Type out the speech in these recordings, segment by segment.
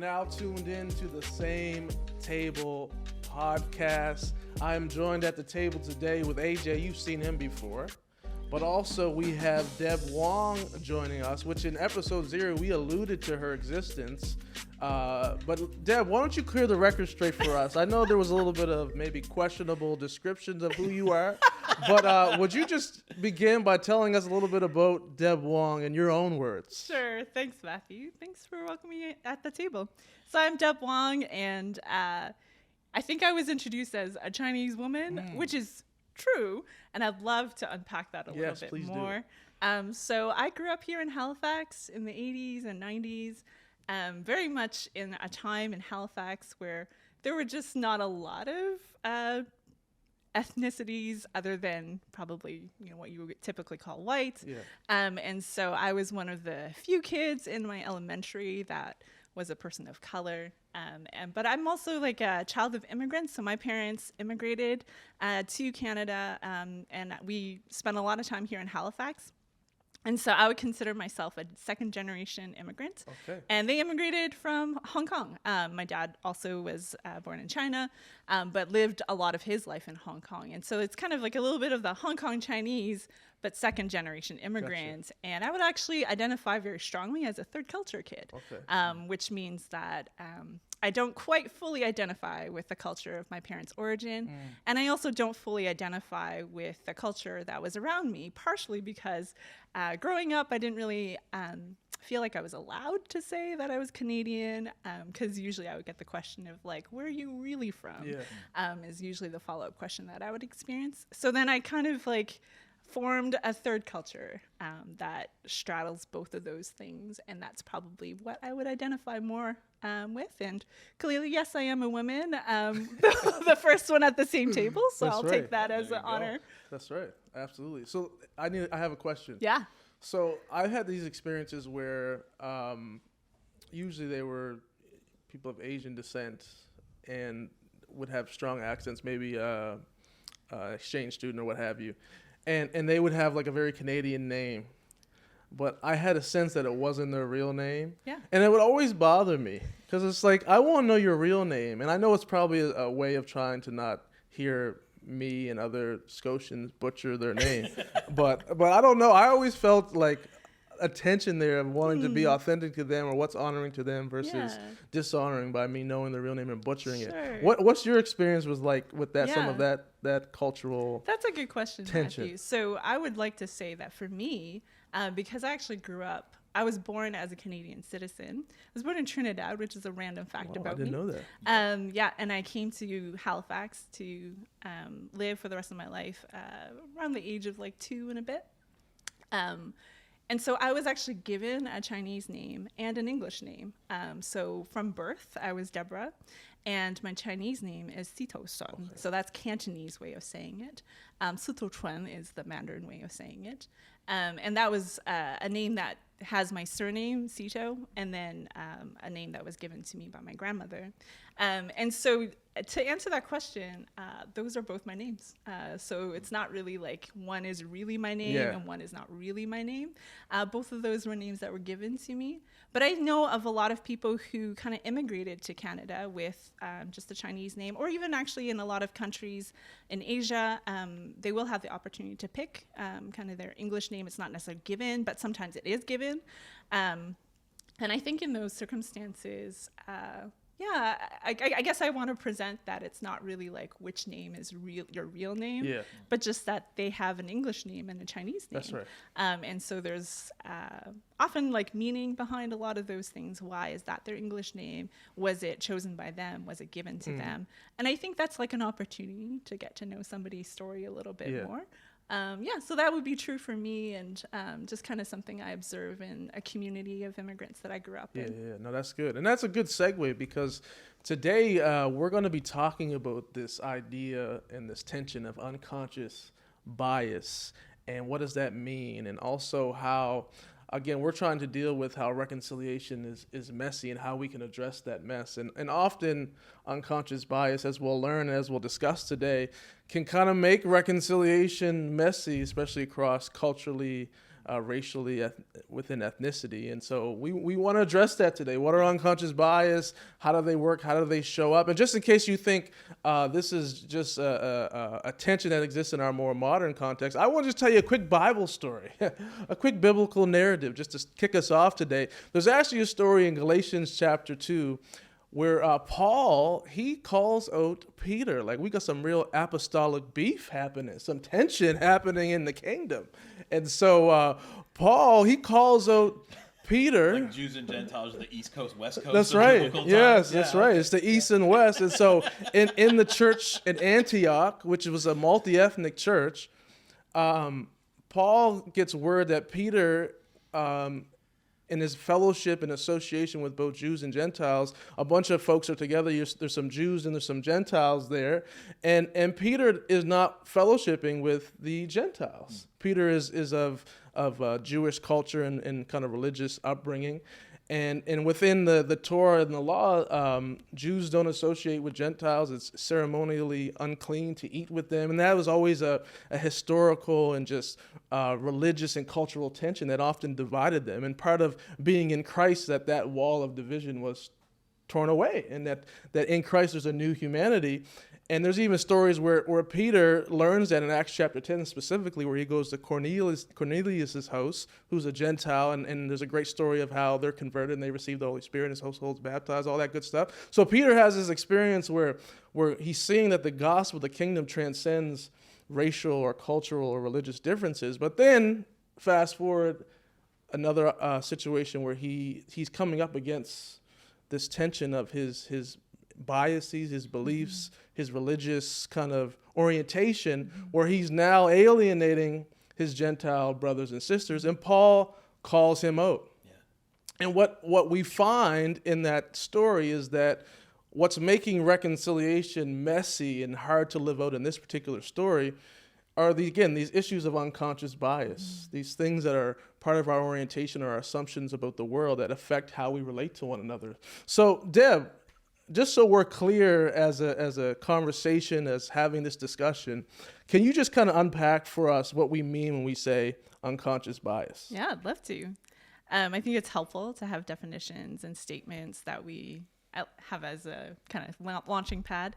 now tuned in to the Same Table podcast. I am joined at the table today with AJ. You've seen him before. But also we have Deb Wong joining us, which in episode 0, we alluded to her existence. But Deb, why don't you clear the record straight for us? I know there was a little bit of maybe questionable descriptions of who you are, but would you just begin by telling us a little bit about Deb Wong in your own words? Sure. Thanks, Matthew. Thanks for welcoming me at the table. So I'm Deb Wong, and I think I was introduced as a Chinese woman, which is true, and I'd love to unpack that a little bit more. So I grew up here in Halifax in the 80s and 90s, very much in a time in Halifax where there were just not a lot of ethnicities other than probably what you would typically call white. And so I was one of the few kids in my elementary that was a person of color. But I'm also like a child of immigrants. So my parents immigrated to Canada, and we spent a lot of time here in Halifax. And so I would consider myself a second generation immigrant. Okay. And they immigrated from Hong Kong. My dad also was born in China, but lived a lot of his life in Hong Kong. And so it's kind of like a little bit of the Hong Kong Chinese, but second generation immigrant. Gotcha. And I would actually identify very strongly as a third culture kid, which means that I don't quite fully identify with the culture of my parents' origin. And I also don't fully identify with the culture that was around me, partially because growing up, I didn't really feel like I was allowed to say that I was Canadian, because usually I would get the question of like, where are you really from? Is usually the follow-up question that I would experience. So then I kind of like formed a third culture that straddles both of those things, and that's probably what I would identify more with. And clearly, yes, I am a woman, the first one at the same table, so I'll take that as an honor. That's right, absolutely. So I have a question. Yeah. So I've had these experiences where usually they were people of Asian descent and would have strong accents, maybe exchange student or what have you. And they would have like a very Canadian name, but I had a sense that it wasn't their real name. Yeah. And it would always bother me because it's like, I want to know your real name. And I know it's probably a way of trying to not hear me and other Scotians butcher their name. but I don't know. I always felt like a tension there of wanting to be authentic to them or what's honoring to them versus dishonoring by me knowing the real name and butchering it. What's your experience was like with that, some of that cultural That's a good question, tension. Matthew. So I would like to say that for me, because I actually grew up, I was born as a Canadian citizen. I was born in Trinidad, which is a random fact about me. I didn't know that. And I came to Halifax to live for the rest of my life around the age of like 2 and a bit. And so I was actually given a Chinese name and an English name. So from birth, I was Deborah, and my Chinese name is Sito Sun. Okay. So that's Cantonese way of saying it. Sito Chuan is the Mandarin way of saying it. And that was a name that has my surname, Sito, and then a name that was given to me by my grandmother. And so to answer that question, those are both my names. So it's not really like one is really my name and one is not really my name. Both of those were names that were given to me. But I know of a lot of people who kind of immigrated to Canada with just a Chinese name, or even actually in a lot of countries in Asia, they will have the opportunity to pick kind of their English name. It's not necessarily given, but sometimes it is given. And I think in those circumstances, I guess I want to present that it's not really like which name is your real name, but just that they have an English name and a Chinese name. That's right. And so there's often like meaning behind a lot of those things. Why is that their English name? Was it chosen by them? Was it given to them? And I think that's like an opportunity to get to know somebody's story a little bit more. So that would be true for me, and just kind of something I observe in a community of immigrants that I grew up in. Yeah, no, that's good. And that's a good segue, because today we're going to be talking about this idea and this tension of unconscious bias, and what does that mean, and also how, again, we're trying to deal with how reconciliation is messy and how we can address that mess. And often unconscious bias, as we'll learn, as we'll discuss today, can kind of make reconciliation messy, especially across culturally racially within ethnicity. And so we want to address that today. What are unconscious bias? How do they work? How do they show up? And just in case you think this is just a tension that exists in our more modern context, I want to just tell you a quick Bible story, a quick biblical narrative just to kick us off today. There's actually a story in Galatians Chapter 2 where Paul, he calls out Peter. Like, we got some real apostolic beef happening, some tension happening in the kingdom. And so Paul, he calls out Peter. Like Jews and Gentiles are the East Coast, West Coast. That's right. Yes, that's right. It's the East and West. And so in the church in Antioch, which was a multi-ethnic church, Paul gets word that Peter, in his fellowship and association with both Jews and Gentiles, a bunch of folks are together. There's some Jews and there's some Gentiles there. And Peter is not fellowshipping with the Gentiles. Peter is of Jewish culture and kind of religious upbringing. And within the Torah and the law, Jews don't associate with Gentiles. It's ceremonially unclean to eat with them. And that was always a historical and just religious and cultural tension that often divided them. And part of being in Christ, that wall of division was torn away, and that in Christ there's a new humanity. And there's even stories where Peter learns that in Acts chapter 10 specifically, where he goes to Cornelius' house, who's a Gentile, and there's a great story of how they're converted and they receive the Holy Spirit, and his household's baptized, all that good stuff. So Peter has this experience where he's seeing that the gospel, the kingdom, transcends racial or cultural or religious differences. But then, fast forward, another situation where he's coming up against this tension of his biases, his beliefs, his religious kind of orientation, where he's now alienating his Gentile brothers and sisters, and Paul calls him out. Yeah. And what we find in that story is that what's making reconciliation messy and hard to live out in this particular story are these issues of unconscious bias, these things that are part of our orientation or our assumptions about the world that affect how we relate to one another. So, Deb, just so we're clear as a conversation, as having this discussion, can you just kind of unpack for us what we mean when we say unconscious bias? Yeah, I'd love to. I think it's helpful to have definitions and statements that we have as a kind of launching pad.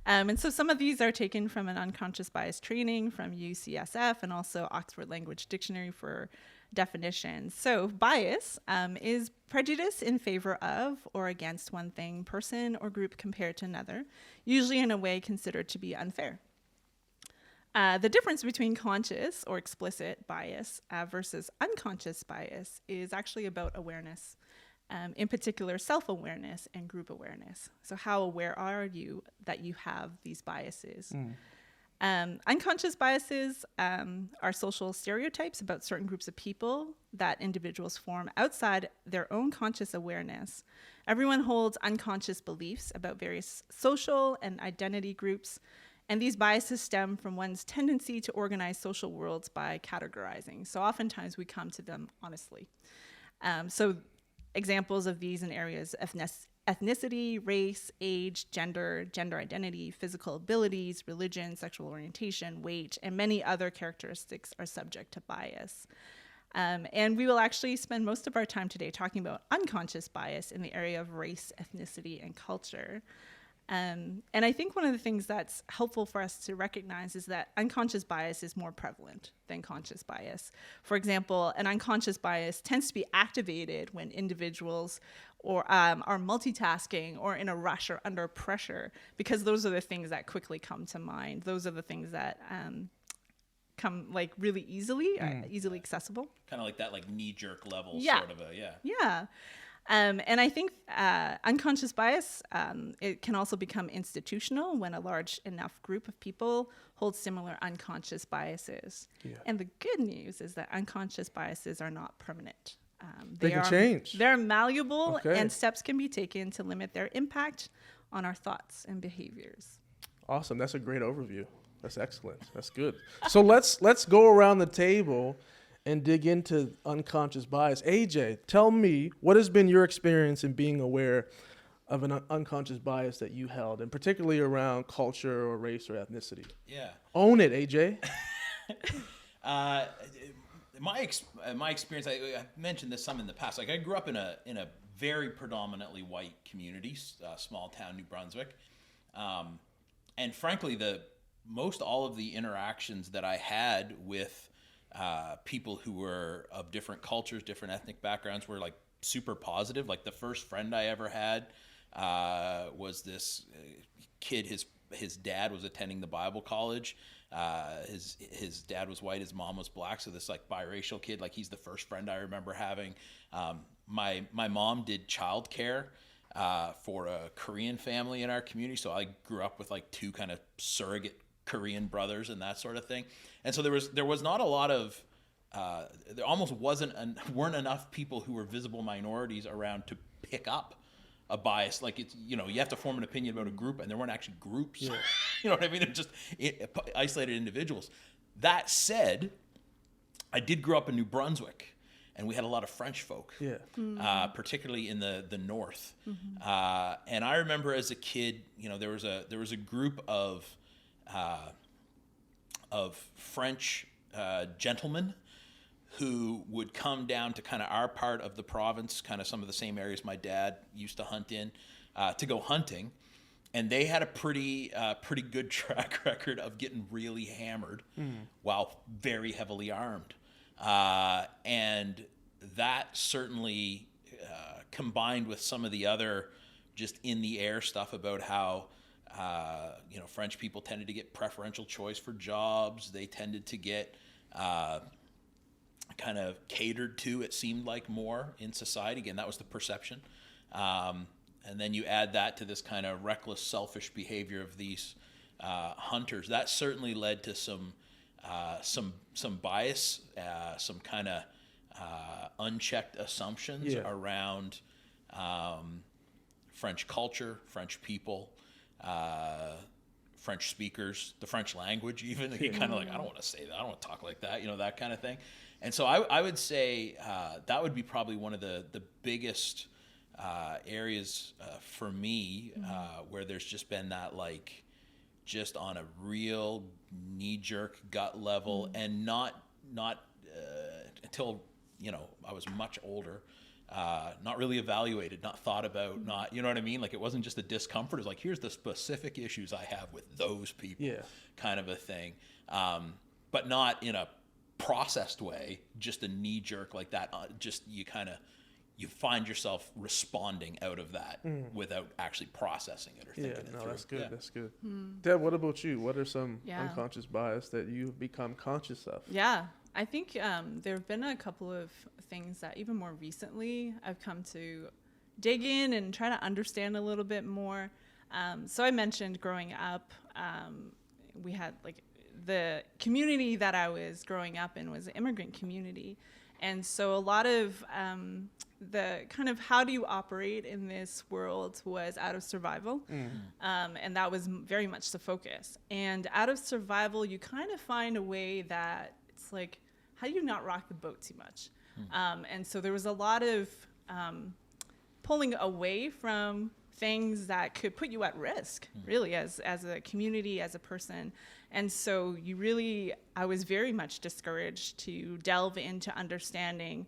And so some of these are taken from an unconscious bias training from UCSF and also Oxford Language Dictionary for definitions. So bias is prejudice in favor of or against one thing, person, or group compared to another, usually in a way considered to be unfair. The difference between conscious or explicit bias versus unconscious bias is actually about awareness. In particular, self-awareness and group awareness. So how aware are you that you have these biases? Unconscious biases are social stereotypes about certain groups of people that individuals form outside their own conscious awareness. Everyone holds unconscious beliefs about various social and identity groups, and these biases stem from one's tendency to organize social worlds by categorizing. So oftentimes we come to them honestly. So examples of these in areas of ethnicity, race, age, gender identity, physical abilities, religion, sexual orientation, weight, and many other characteristics are subject to bias. And we will actually spend most of our time today talking about unconscious bias in the area of race, ethnicity, and culture. And I think one of the things that's helpful for us to recognize is that unconscious bias is more prevalent than conscious bias. For example, an unconscious bias tends to be activated when individuals are multitasking or in a rush or under pressure, because those are the things that quickly come to mind. Those are the things that come like really easily, easily accessible. Kind of like that knee-jerk level sort of Yeah. And I think unconscious bias, it can also become institutional when a large enough group of people hold similar unconscious biases. Yeah. And the good news is that unconscious biases are not permanent. They can change. They're malleable, and steps can be taken to limit their impact on our thoughts and behaviors. Awesome. That's a great overview. That's excellent. That's good. So let's go around the table and dig into unconscious bias. AJ, tell me, what has been your experience in being aware of an unconscious bias that you held, and particularly around culture or race or ethnicity? Yeah. Own it, AJ. my experience, I mentioned this some in the past. Like I grew up in a very predominantly white community, small town New Brunswick, and frankly, most all of the interactions that I had with people who were of different cultures, different ethnic backgrounds, were like super positive. Like the first friend I ever had was this kid. His dad was attending the Bible college. His dad was white, his mom was black, so this like biracial kid, like he's the first friend I remember having. My mom did childcare for a Korean family in our community, so I grew up with like two kind of surrogate Korean brothers and that sort of thing. And so there was not a lot of there almost weren't enough people who were visible minorities around to pick up a bias. Like it's, you have to form an opinion about a group, and there weren't actually groups. Yeah. You know what I mean? They're just isolated individuals. That said, I did grow up in New Brunswick, and we had a lot of French folk, particularly in the north. Mm-hmm. And I remember as a kid, there was a group of French gentlemen who would come down to kind of our part of the province, kind of some of the same areas my dad used to hunt in, to go hunting. And they had a pretty good track record of getting really hammered while very heavily armed. And that certainly combined with some of the other just in the air stuff about how French people tended to get preferential choice for jobs. They tended to get kind of catered to, it seemed like, more in society. Again, that was the perception. And then you add that to this kind of reckless, selfish behavior of these hunters. That certainly led to some bias, some kind of unchecked assumptions around French culture, French people, French speakers, the French language even. He kind of like, I don't want to say that. I don't want to talk like that, that kind of thing. And so I would say that would be probably one of the biggest areas for me where there's just been that, like, just on a real knee-jerk gut level, and not until I was much older, not really evaluated, not thought about, not, you know what I mean? Like, it wasn't just a discomfort. It's like, here's the specific issues I have with those people, kind of a thing, but not in a processed way, just a knee-jerk like that. Just you find yourself responding out of that without actually processing it or thinking it through. That's good. That's good. Deb, what about you? What are some unconscious bias that you've become conscious of? Yeah, I think there have been a couple of things that even more recently I've come to dig in and try to understand a little bit more. So I mentioned growing up, we had like the community that I was growing up in was an immigrant community. And so a lot of the kind of how do you operate in this world was out of survival. And that was very much the focus. And out of survival, you kind of find a way that it's like, how do you not rock the boat too much? And so there was a lot of pulling away from things that could put you at risk, really, as a community, as a person. And so I was very much discouraged to delve into understanding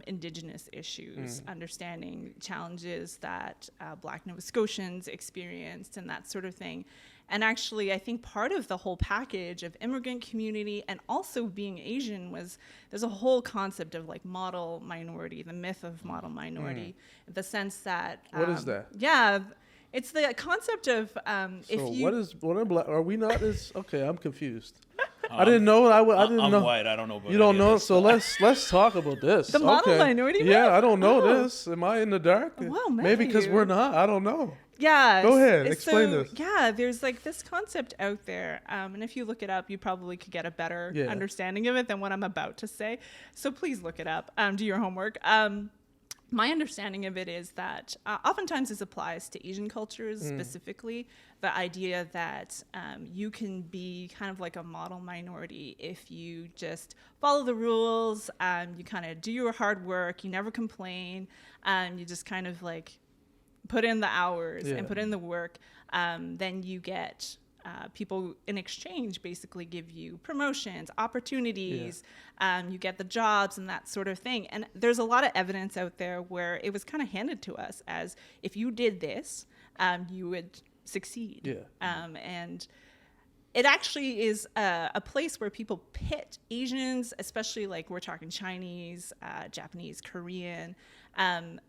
Indigenous issues, understanding challenges that Black Nova Scotians experienced and that sort of thing. And actually, I think part of the whole package of immigrant community and also being Asian there's a whole concept of like model minority, the myth of model minority, the sense that... what is that? Yeah, it's the concept of are we not as... Okay, I'm confused. I didn't know. I didn't know. I'm white. I don't know about you don't know. So let's talk about this. The model minority myth? Yeah, I don't know this. Am I in the dark? Well, maybe because we're not. I don't know. Yeah. Go ahead. Explain this. Yeah, there's like this concept out there. And if you look it up, you probably could get a better understanding of it than what I'm about to say. So please look it up. Do your homework. My understanding of it is that oftentimes this applies to Asian cultures specifically, the idea that you can be kind of like a model minority if you just follow the rules, you kind of do your hard work, you never complain, you just kind of like put in the hours and put in the work, then you get people in exchange basically give you promotions, opportunities, you get the jobs and that sort of thing. And there's a lot of evidence out there where it was kind of handed to us as if you did this, you would succeed. And it actually is a place where people pit Asians, especially like we're talking Chinese, Japanese, Korean,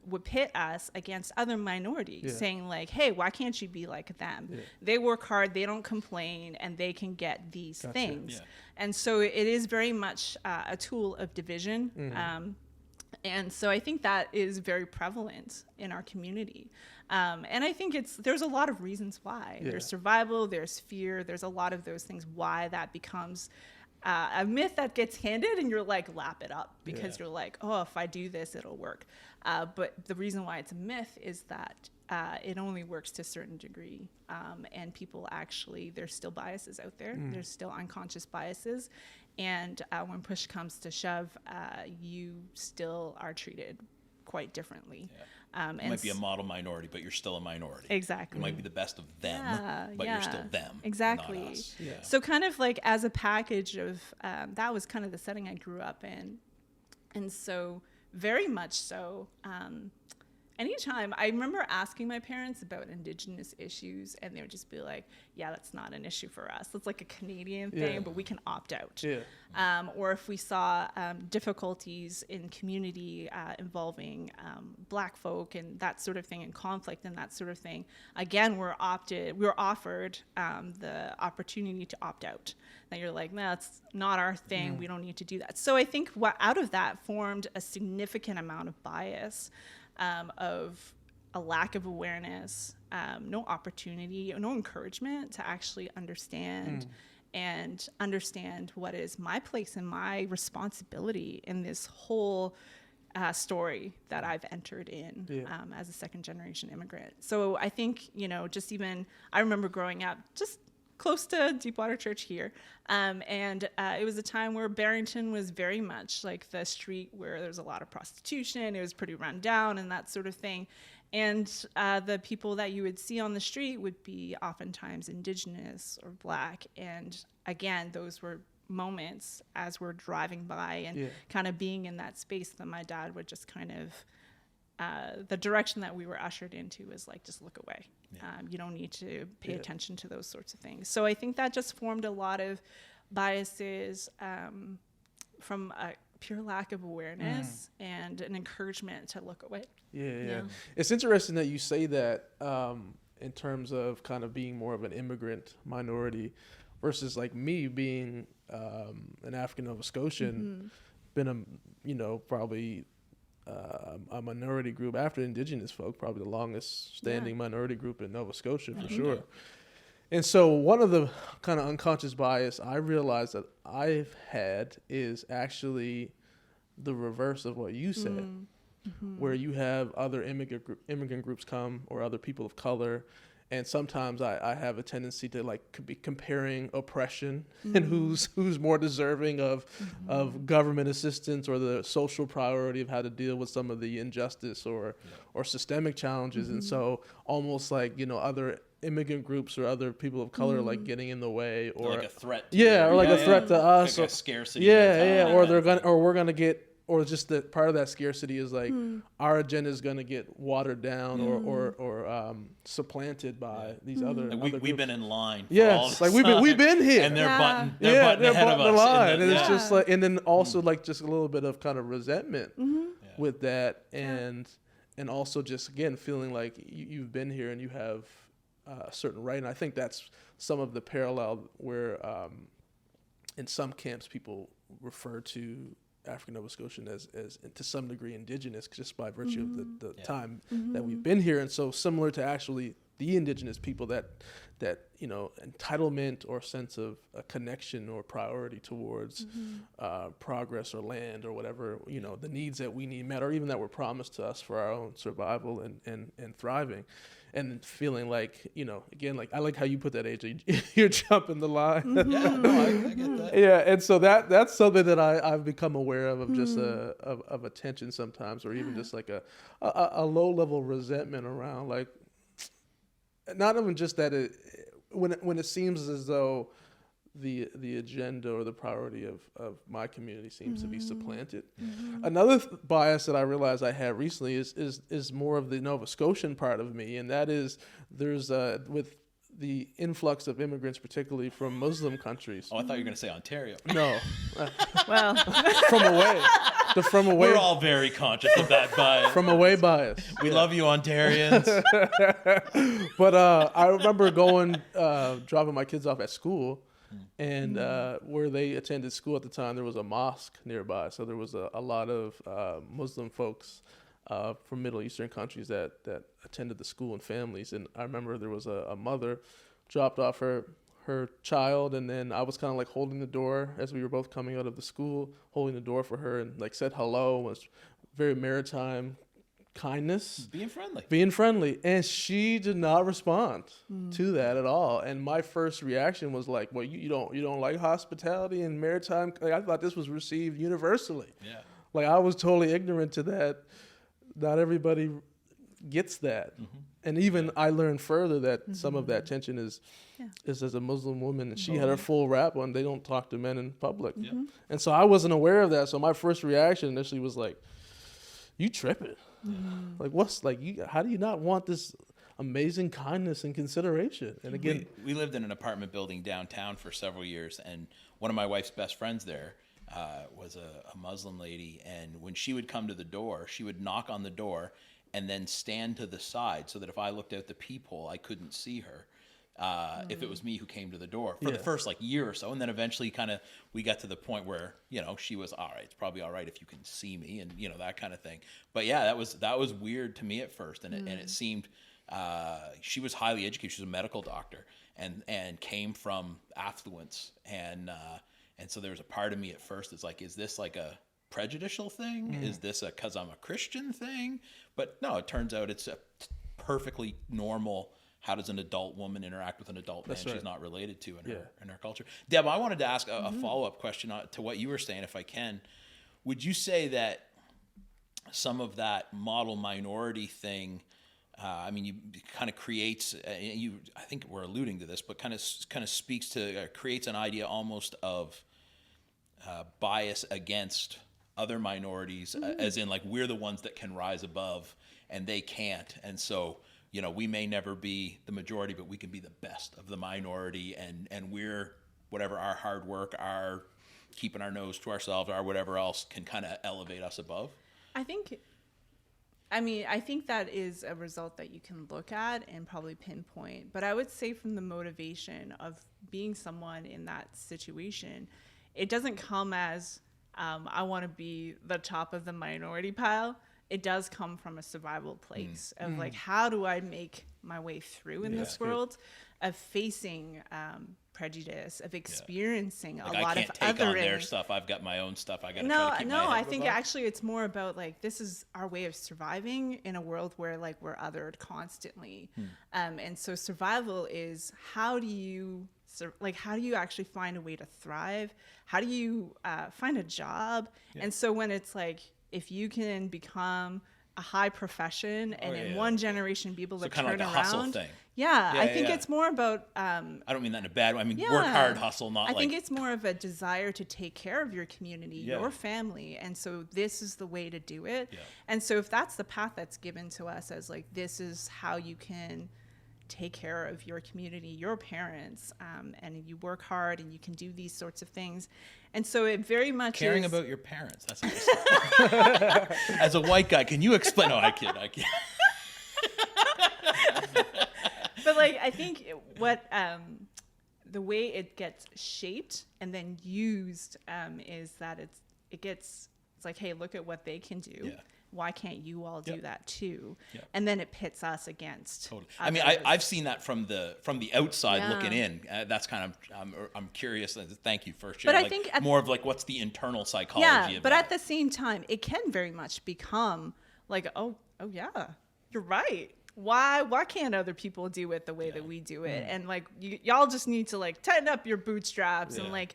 would pit us against other minorities, saying like, hey, why can't you be like them? They work hard, they don't complain, and they can get these things. And so it is very much a tool of division. And so I think that is very prevalent in our community. And I think there's a lot of reasons why. There's survival, there's fear, there's a lot of those things why that becomes a myth that gets handed and you're like, lap it up because you're like, oh, if I do this, it'll work. But the reason why it's a myth is that it only works to a certain degree. And people actually, there's still biases out there. There's still unconscious biases. And when push comes to shove, you still are treated quite differently. You might be a model minority, but you're still a minority. Exactly. You might be the best of them, but you're still them. Exactly. Not us. So kind of like as a package of, that was kind of the setting I grew up in. And so very much so, anytime I remember asking my parents about Indigenous issues, and they would just be like, yeah, that's not an issue for us. That's like a Canadian thing, but we can opt out. Or if we saw difficulties in community involving Black folk and that sort of thing, and conflict and that sort of thing, again, we were offered the opportunity to opt out. That you're like, no, that's not our thing. We don't need to do that. So I think out of that formed a significant amount of bias. Of a lack of awareness, no opportunity, no encouragement to actually understand and understand what is my place and my responsibility in this whole story that I've entered in as a second generation immigrant. So I think, I remember growing up just close to Deepwater Church here. And it was a time where Barrington was very much like the street where there's a lot of prostitution. It was pretty run down and that sort of thing. And the people that you would see on the street would be oftentimes Indigenous or Black. And again, those were moments as we're driving by and kind of being in that space that my dad would just kind of, the direction that we were ushered into was like, just look away. You don't need to pay attention to those sorts of things. So I think that just formed a lot of biases from a pure lack of awareness and an encouragement to look away. It's interesting that you say that in terms of kind of being more of an immigrant minority versus like me being an African Nova Scotian, been probably a minority group after Indigenous folk, probably the longest standing minority group in Nova Scotia for sure. And so one of the kind of unconscious bias I realized that I've had is actually the reverse of what you said, where you have other immigrant groups come or other people of color. And sometimes I have a tendency to like be comparing oppression and who's more deserving of government assistance or the social priority of how to deal with some of the injustice or systemic challenges. And so almost like, other immigrant groups or other people of color like getting in the way or like a threat to a threat to us, like a scarcity mentality. or we're gonna get. Or just that part of that scarcity is like our agenda is going to get watered down or supplanted by these other. Like we've been in line. Yes, like we've been here, and they're butting ahead of us. The line. And it's just like, and then also like just a little bit of kind of resentment with that, and also just again feeling like you've been here and you have a certain right. And I think that's some of the parallel where in some camps people refer to African Nova Scotian as to some degree Indigenous just by virtue of the time that we've been here. And so similar to actually the Indigenous people that entitlement or sense of a connection or priority towards progress or land or whatever, the needs that we need met or even that were promised to us for our own survival and thriving. And feeling like, again, like I like how you put that, AJ. You're jumping the line. I get that. Yeah, and so that's something that I've become aware of just of a tension sometimes, or even just like a low level resentment around, like not even just that when it seems as though the agenda or the priority of my community seems to be supplanted. Another bias that I realized I had recently is more of the Nova Scotian part of me, and that is there's with the influx of immigrants, particularly from Muslim countries. Oh, I thought you were going to say Ontario. No, Well, from away. The from away. We're all very conscious of that bias. From away bias. We love you, Ontarians. But I remember dropping my kids off at school, and where they attended school at the time, there was a mosque nearby. So there was a lot of Muslim folks from Middle Eastern countries that attended the school and families. And I remember there was a mother dropped off her child, and then I was kind of like holding the door as we were both coming out of the school, holding the door for her, and like said hello, was very maritime kindness. Being friendly. And she did not respond to that at all. And my first reaction was like, well, you don't like hospitality and maritime? Like, I thought this was received universally. Yeah. Like, I was totally ignorant to that. Not everybody gets that. And even I learned further that some of that tension is as a Muslim woman, and she had her full wrap on. They don't talk to men in public. And so I wasn't aware of that. So my first reaction initially was like, you tripping. Like, how do you not want this amazing kindness and consideration? And again, we lived in an apartment building downtown for several years, and one of my wife's best friends there was a Muslim lady, and when she would come to the door, she would knock on the door and then stand to the side so that if I looked out the peephole, I couldn't see her. If it was me who came to the door for the first year or so. And then eventually we got to the point where, she was, all right, it's probably all right if you can see me, and, that kind of thing. But yeah, that was weird to me at first. And it seemed, she was highly educated. She was a medical doctor and came from affluence. And so there was a part of me at first that's like, is this like a prejudicial thing? Is this a 'cause I'm a Christian thing? But no, it turns out it's a perfectly normal. How does an adult woman interact with an adult man she's not related to in her culture? Deb, I wanted to ask a follow-up question to what you were saying, if I can. Would you say that some of that model minority thing, you kind of creates, I think we're alluding to this, but kind of speaks to, creates an idea almost of bias against other minorities, as in like we're the ones that can rise above and they can't. And so, we may never be the majority, but we can be the best of the minority, and we're, whatever our hard work, our keeping our nose to ourselves, our whatever else can kind of elevate us above. I think that is a result that you can look at and probably pinpoint. But I would say from the motivation of being someone in that situation, it doesn't come as I want to be the top of the minority pile. It does come from a survival place of like, how do I make my way through in this world, of facing prejudice, of experiencing a lot of othering. I can't take on their stuff. I've got my own stuff. I got to No, try to keep my head I above. think actually it's more about like, this is our way of surviving in a world where like we're othered constantly. And so survival is how do you actually find a way to thrive? How do you find a job? And so when it's like, if you can become a high profession and in one generation be able to turn kind of like a around. hustle thing. I think it's more about I don't mean that in a bad way. I mean work hard, hustle, not I think it's more of a desire to take care of your community, your family, and so this is the way to do it. And so if that's the path that's given to us as like, this is how you can take care of your community, your parents, and you work hard and you can do these sorts of things. And so it very much caring about your parents. That's interesting. As a white guy, can you explain? No, I kid. But like, I think what the way it gets shaped and then used is that it's like, hey, look at what they can do. Yeah. Why can't you all do that too? Yep. And then it pits us against. Totally. Others. I mean, I've seen that from the outside looking in. That's kind of I'm curious. Thank you for sharing. But I think more of like what's the internal psychology. Of but that. At the same time, it can very much become like, oh yeah, you're right. Why can't other people do it the way that we do it? And like y'all just need to like tighten up your bootstraps and like.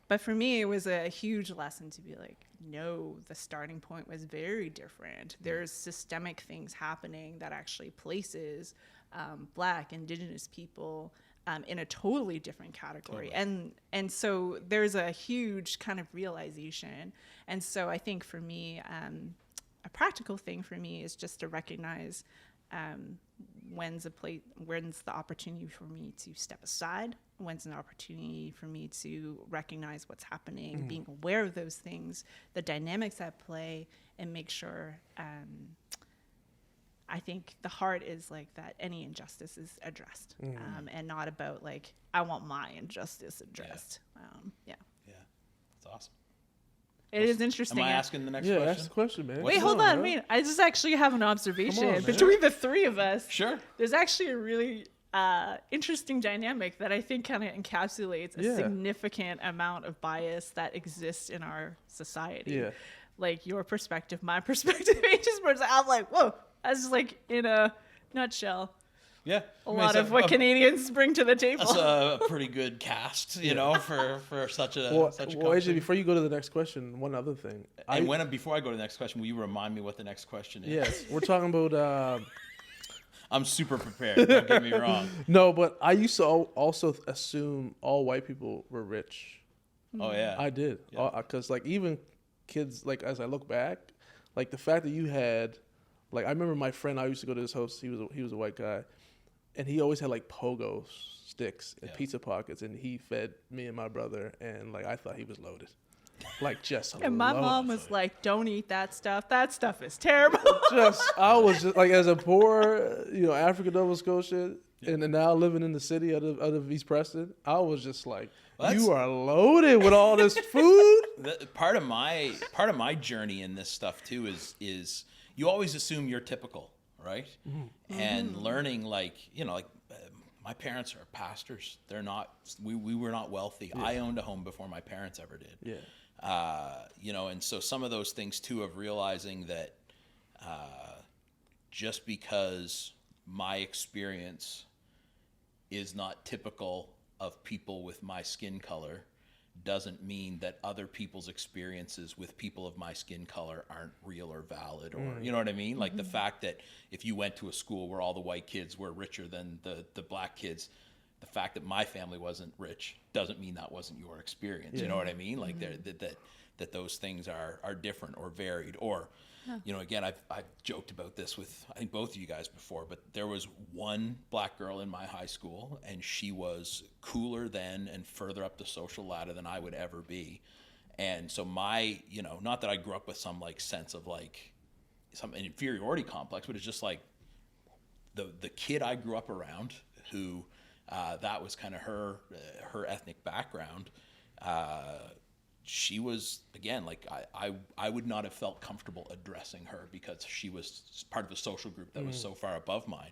But for me, it was a huge lesson to be like, no, the starting point was very different. There's systemic things happening that actually places Black, Indigenous people in a totally different category. And so there's a huge kind of realization. And so I think for me, a practical thing for me is just to recognize when's the opportunity for me to step aside, when's an opportunity for me to recognize what's happening, being aware of those things, the dynamics at play, and make sure I think the heart is like that any injustice is addressed, and not about like, I want my injustice addressed. Yeah, that's awesome. It is interesting. Am I asking the next Yeah, question? ask the question, man. Wait, hold on. Wait, I just actually have an observation. Come on, man. Between the three of us, Sure. there's actually a really interesting dynamic that I think kind of encapsulates a significant amount of bias that exists in our society. Yeah. Like your perspective, my perspective, Asia's perspective. I'm like, whoa, that's just like in a nutshell. Yeah. A lot of what Canadians bring to the table. That's a pretty good cast, you know, for such a Well, such a AJ, conversation. before you go to the next question, one other thing. Before I go to the next question, will you remind me what the next question is? Yes, we're talking about. I'm super prepared. Don't get me wrong. No, but I used to also assume all white people were rich. Oh yeah. I did, because like even kids, like as I look back, like the fact that you had, like I remember my friend. I used to go to his house. He was a white guy, and he always had like pogo sticks and pizza pockets, and he fed me and my brother, and like I thought he was loaded, like just. And my mom was like, "Don't eat that stuff. That stuff is terrible." I was just like, as a poor, African Nova Scotian, and then now living in the city out of East Preston, I was just like, you are loaded with all this food. Part of my journey in this stuff too is you always assume you're typical, right? Mm-hmm. And learning my parents are pastors. They're not. We were not wealthy. Yeah. I owned a home before my parents ever did. Yeah. And so some of those things too of realizing that just because my experience is not typical of people with my skin color doesn't mean that other people's experiences with people of my skin color aren't real or valid, or you know what I mean? Like the fact that if you went to a school where all the white kids were richer than the black kids, the fact that my family wasn't rich doesn't mean that wasn't your experience. Yeah. You know what I mean? Like that those things are different or varied, or again, I've joked about this with I think both of you guys before, but there was one black girl in my high school, and she was cooler than and further up the social ladder than I would ever be. And so my, not that I grew up with some like sense of like some inferiority complex, but it's just like the kid I grew up around who that was kind of her ethnic background. She was, again, like I would not have felt comfortable addressing her because she was part of a social group that was so far above mine.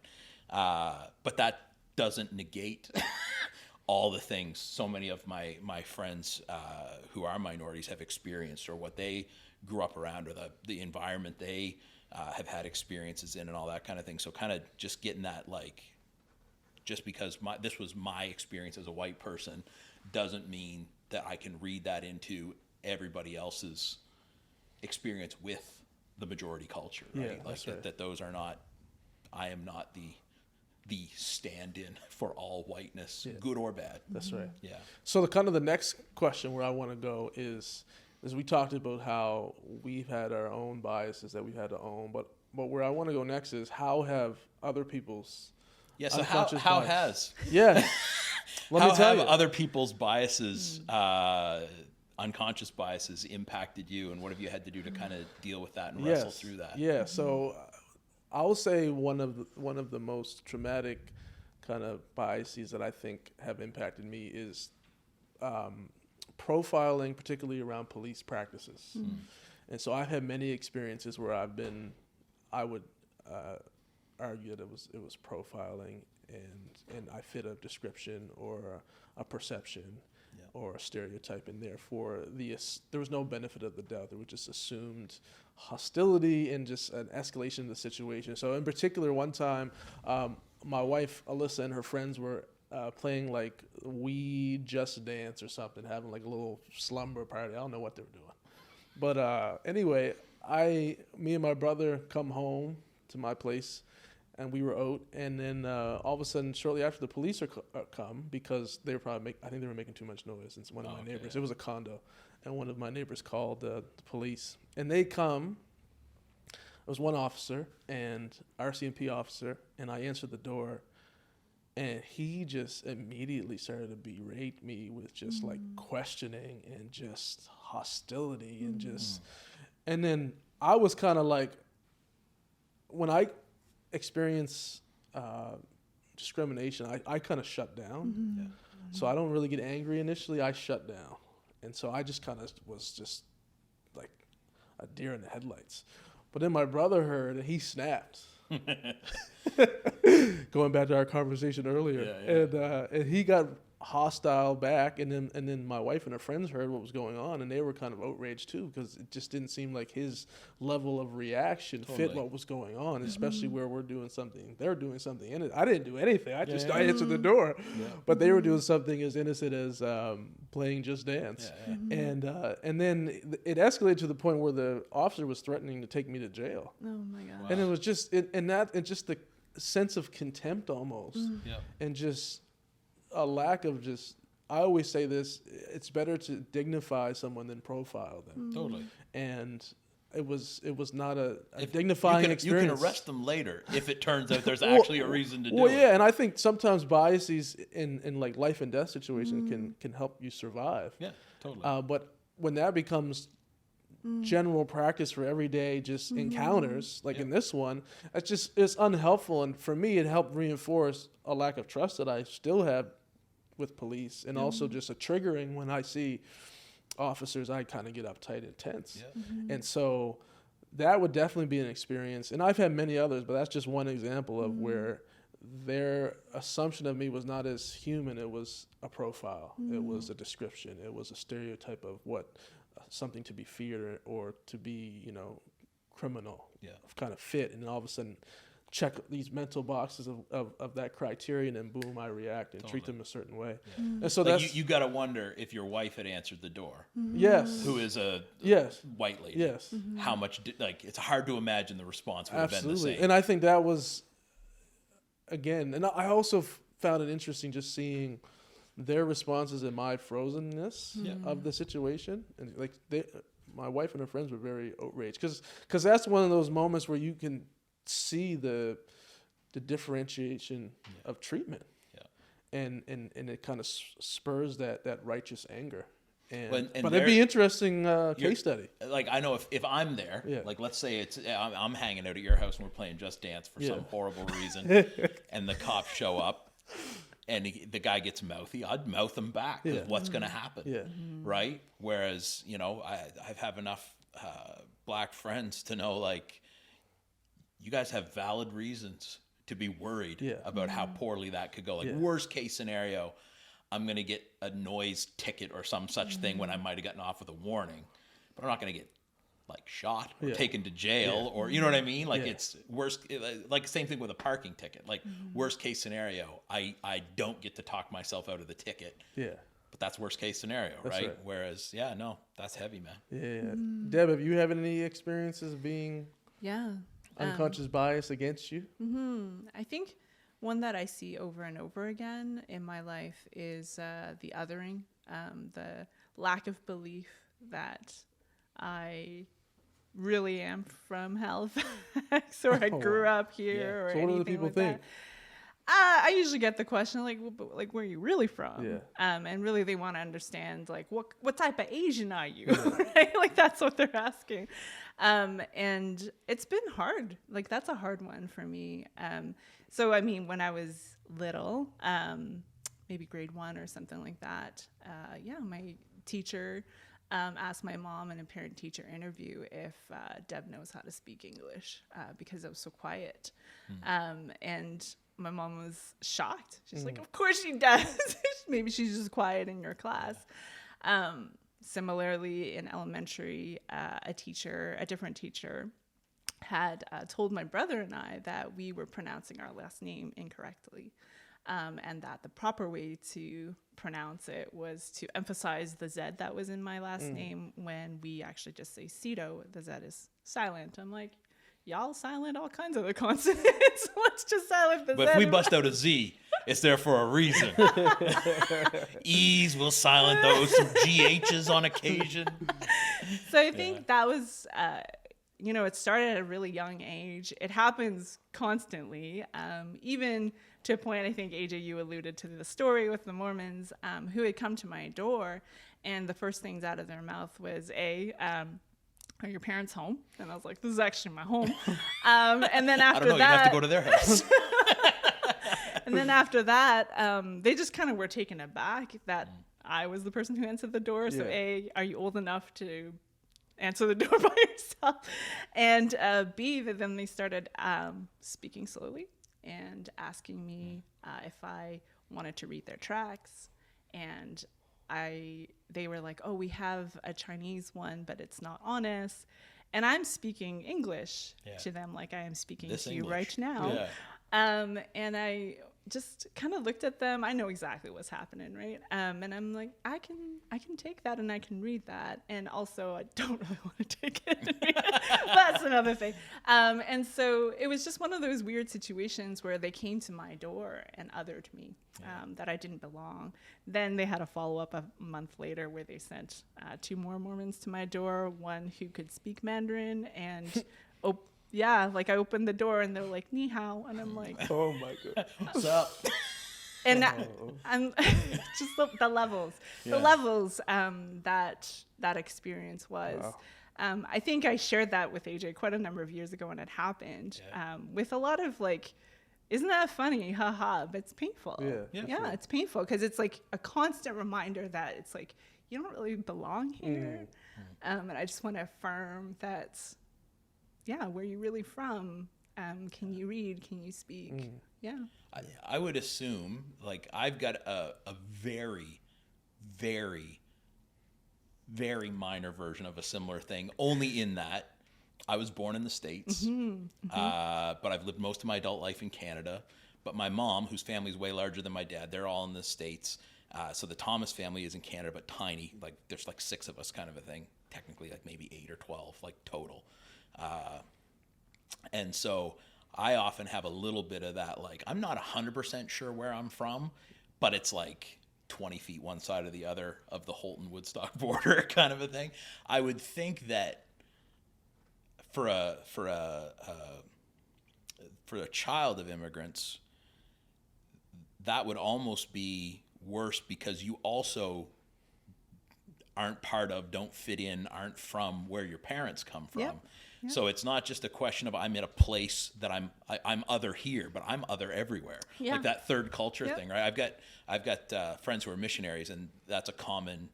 But that doesn't negate all the things so many of my friends who are minorities have experienced, or what they grew up around, or the environment they have had experiences in, and all that kind of thing. So kind of just getting that, like, just because this was my experience as a white person doesn't mean that I can read that into everybody else's experience with the majority culture, right? Yeah, like that those are not, I am not the stand-in for all whiteness, good or bad. That's right. Yeah. So the next question where I want to go is we talked about how we've had our own biases that we've had to own, but where I want to go next is how have other people's so how has let me tell you, other people's biases, unconscious biases, impacted you, and what have you had to do to kind of deal with that and wrestle through that? Yeah, so I will say one of the most traumatic kind of biases that I think have impacted me is profiling, particularly around police practices. And so I've had many experiences where I would argue that it was profiling, and I fit a description or a perception or a stereotype, and therefore there was no benefit of the doubt. There was just assumed hostility and just an escalation of the situation. So in particular, one time, my wife Alyssa and her friends were playing like We Just Dance or something, having like a little slumber party. I don't know what they were doing, but anyway, me and my brother come home to my place. and we were out. And then all of a sudden, shortly after, the police come because they were probably I think they were making too much noise. And one of my neighbors, yeah. it was a condo, and one of my neighbors called the police, and they come. It was one officer and RCMP officer, and I answered the door, and he just immediately started to berate me with just like questioning and just hostility and just, and then I was kind of like, when I experience discrimination, I kind of shut down. Yeah. So I don't really get angry initially. I shut down, and so I just kind of was just like a deer in the headlights. But then my brother heard, and he snapped. Going back to our conversation earlier, and he got hostile back, and then my wife and her friends heard what was going on, and they were kind of outraged too, because it just didn't seem like his level of reaction fit what was going on, especially where we're doing something, they're doing something in it. I didn't do anything. I answered the door, but they were doing something as innocent as playing Just Dance, and then it escalated to the point where the officer was threatening to take me to jail. Oh my God! Wow. And it was just just the sense of contempt almost, and just a lack of just. I always say this: it's better to dignify someone than profile them. Totally. And it was not a dignifying experience. You can arrest them later if it turns out there's actually a reason to do it. Well, yeah, and I think sometimes biases in like life and death situations can help you survive. Yeah, totally. But when that becomes general practice for everyday just encounters, like in this one, it's unhelpful. And for me, it helped reinforce a lack of trust that I still have with police, and also just a triggering when I see officers, I kind of get uptight and tense. And so that would definitely be an experience. And I've had many others, but that's just one example of where their assumption of me was not as human. It was a profile. It was a description. It was a stereotype of what something to be feared or to be, criminal, kind of fit. And all of a sudden check these mental boxes of that criterion, and boom, I react and treat them a certain way. And so like that's you got to wonder if your wife had answered the door. Yes. Who is a white lady. Yes. How much it's hard to imagine the response would have been the same. And I think that was, again, and I also found it interesting just seeing their responses and my frozenness of the situation. And like my wife and her friends were very outraged because that's one of those moments where you can see the differentiation of treatment, and it kind of spurs that righteous anger. But it'd be interesting case study. Like I know if I'm there, like let's say I'm hanging out at your house and we're playing Just Dance for some horrible reason, and the cops show up, and the guy gets mouthy, I'd mouth him back. What's going to happen, right? Whereas I have enough black friends to know like. You guys have valid reasons to be worried about how poorly that could go. Like worst case scenario, I'm going to get a noise ticket or some such thing when I might have gotten off with a warning, but I'm not going to get like shot or taken to jail or, you know what I mean? Like it's worst, like same thing with a parking ticket, like worst case scenario, I don't get to talk myself out of the ticket. But that's worst case scenario, right? Whereas, no, that's heavy, man. Deb, have you had any experiences of being unconscious bias against you? I think one that I see over and over again in my life is the othering, the lack of belief that I really am from Halifax or I grew up here or so anything what do the people like think? that. I usually get the question like where are you really from? And really they want to understand like what type of Asian are you? Right? Like that's what they're asking. And it's been hard. Like that's a hard one for me. So I mean when I was little, maybe grade 1 or something like that, my teacher asked my mom in a parent-teacher interview if Deb knows how to speak English because I was so quiet. And my mom was shocked. She's like, of course she does. Maybe she's just quiet in your class. Similarly, in elementary, a different teacher, had told my brother and I that we were pronouncing our last name incorrectly, and that the proper way to pronounce it was to emphasize the Z that was in my last name when we actually just say Cito. The Z is silent. I'm like, y'all silent all kinds of the consonants. Let's just silent the But if we bust out a Z, it's there for a reason. E's, we'll silent those. Some GHs on occasion. So I think that was, it started at a really young age. It happens constantly, even to a point, I think, AJ, you alluded to the story with the Mormons who had come to my door, and the first things out of their mouth was, are your parents home? And I was like, this is actually my home. And then after I don't know, that, you have to go to their house. and then after that, they just kind of were taken aback that I was the person who answered the door. So A, are you old enough to answer the door by yourself? And B, that then they started speaking slowly and asking me if I wanted to read their tracts. And they were like, oh, we have a Chinese one, but it's not honest. And I'm speaking English to them like I am speaking to you right now. Yeah. And I just kind of looked at them. I know exactly what's happening, right? And I'm like, I can take that and I can read that. And also, I don't really want to take it. That's another thing. And so it was just one of those weird situations where they came to my door and othered me, that I didn't belong. Then they had a follow-up a month later where they sent 2 more Mormons to my door, one who could speak Mandarin and I opened the door and they're like, ni hao. And I'm like, Oh my God. What's up? and I'm just the levels, that experience was. Wow. I think I shared that with AJ quite a number of years ago when it happened, with a lot of like, isn't that funny? Haha, but it's painful. Yeah, It's painful because it's like a constant reminder that it's like, you don't really belong here. And I just want to affirm that, where you really from? Can you read? Can you speak? Yeah. I would assume, like, I've got a very, very, very minor version of a similar thing, only in that I was born in the States, but I've lived most of my adult life in Canada. But my mom, whose family is way larger than my dad, they're all in the States. So the Thomas family is in Canada, but tiny. Like, there's like 6 of us kind of a thing. Technically, like maybe 8 or 12, like total. And so I often have a little bit of that, like, I'm not 100% sure where I'm from, but it's like 20 feet one side or the other of the Holton-Woodstock border kind of a thing. I would think that for a child of immigrants, that would almost be worse because you also aren't part of, don't fit in, aren't from where your parents come from. Yep. So it's not just a question of I'm in a place that I'm other here, but I'm other everywhere. Yeah. Like that third culture thing, right? I've got friends who are missionaries, and that's a common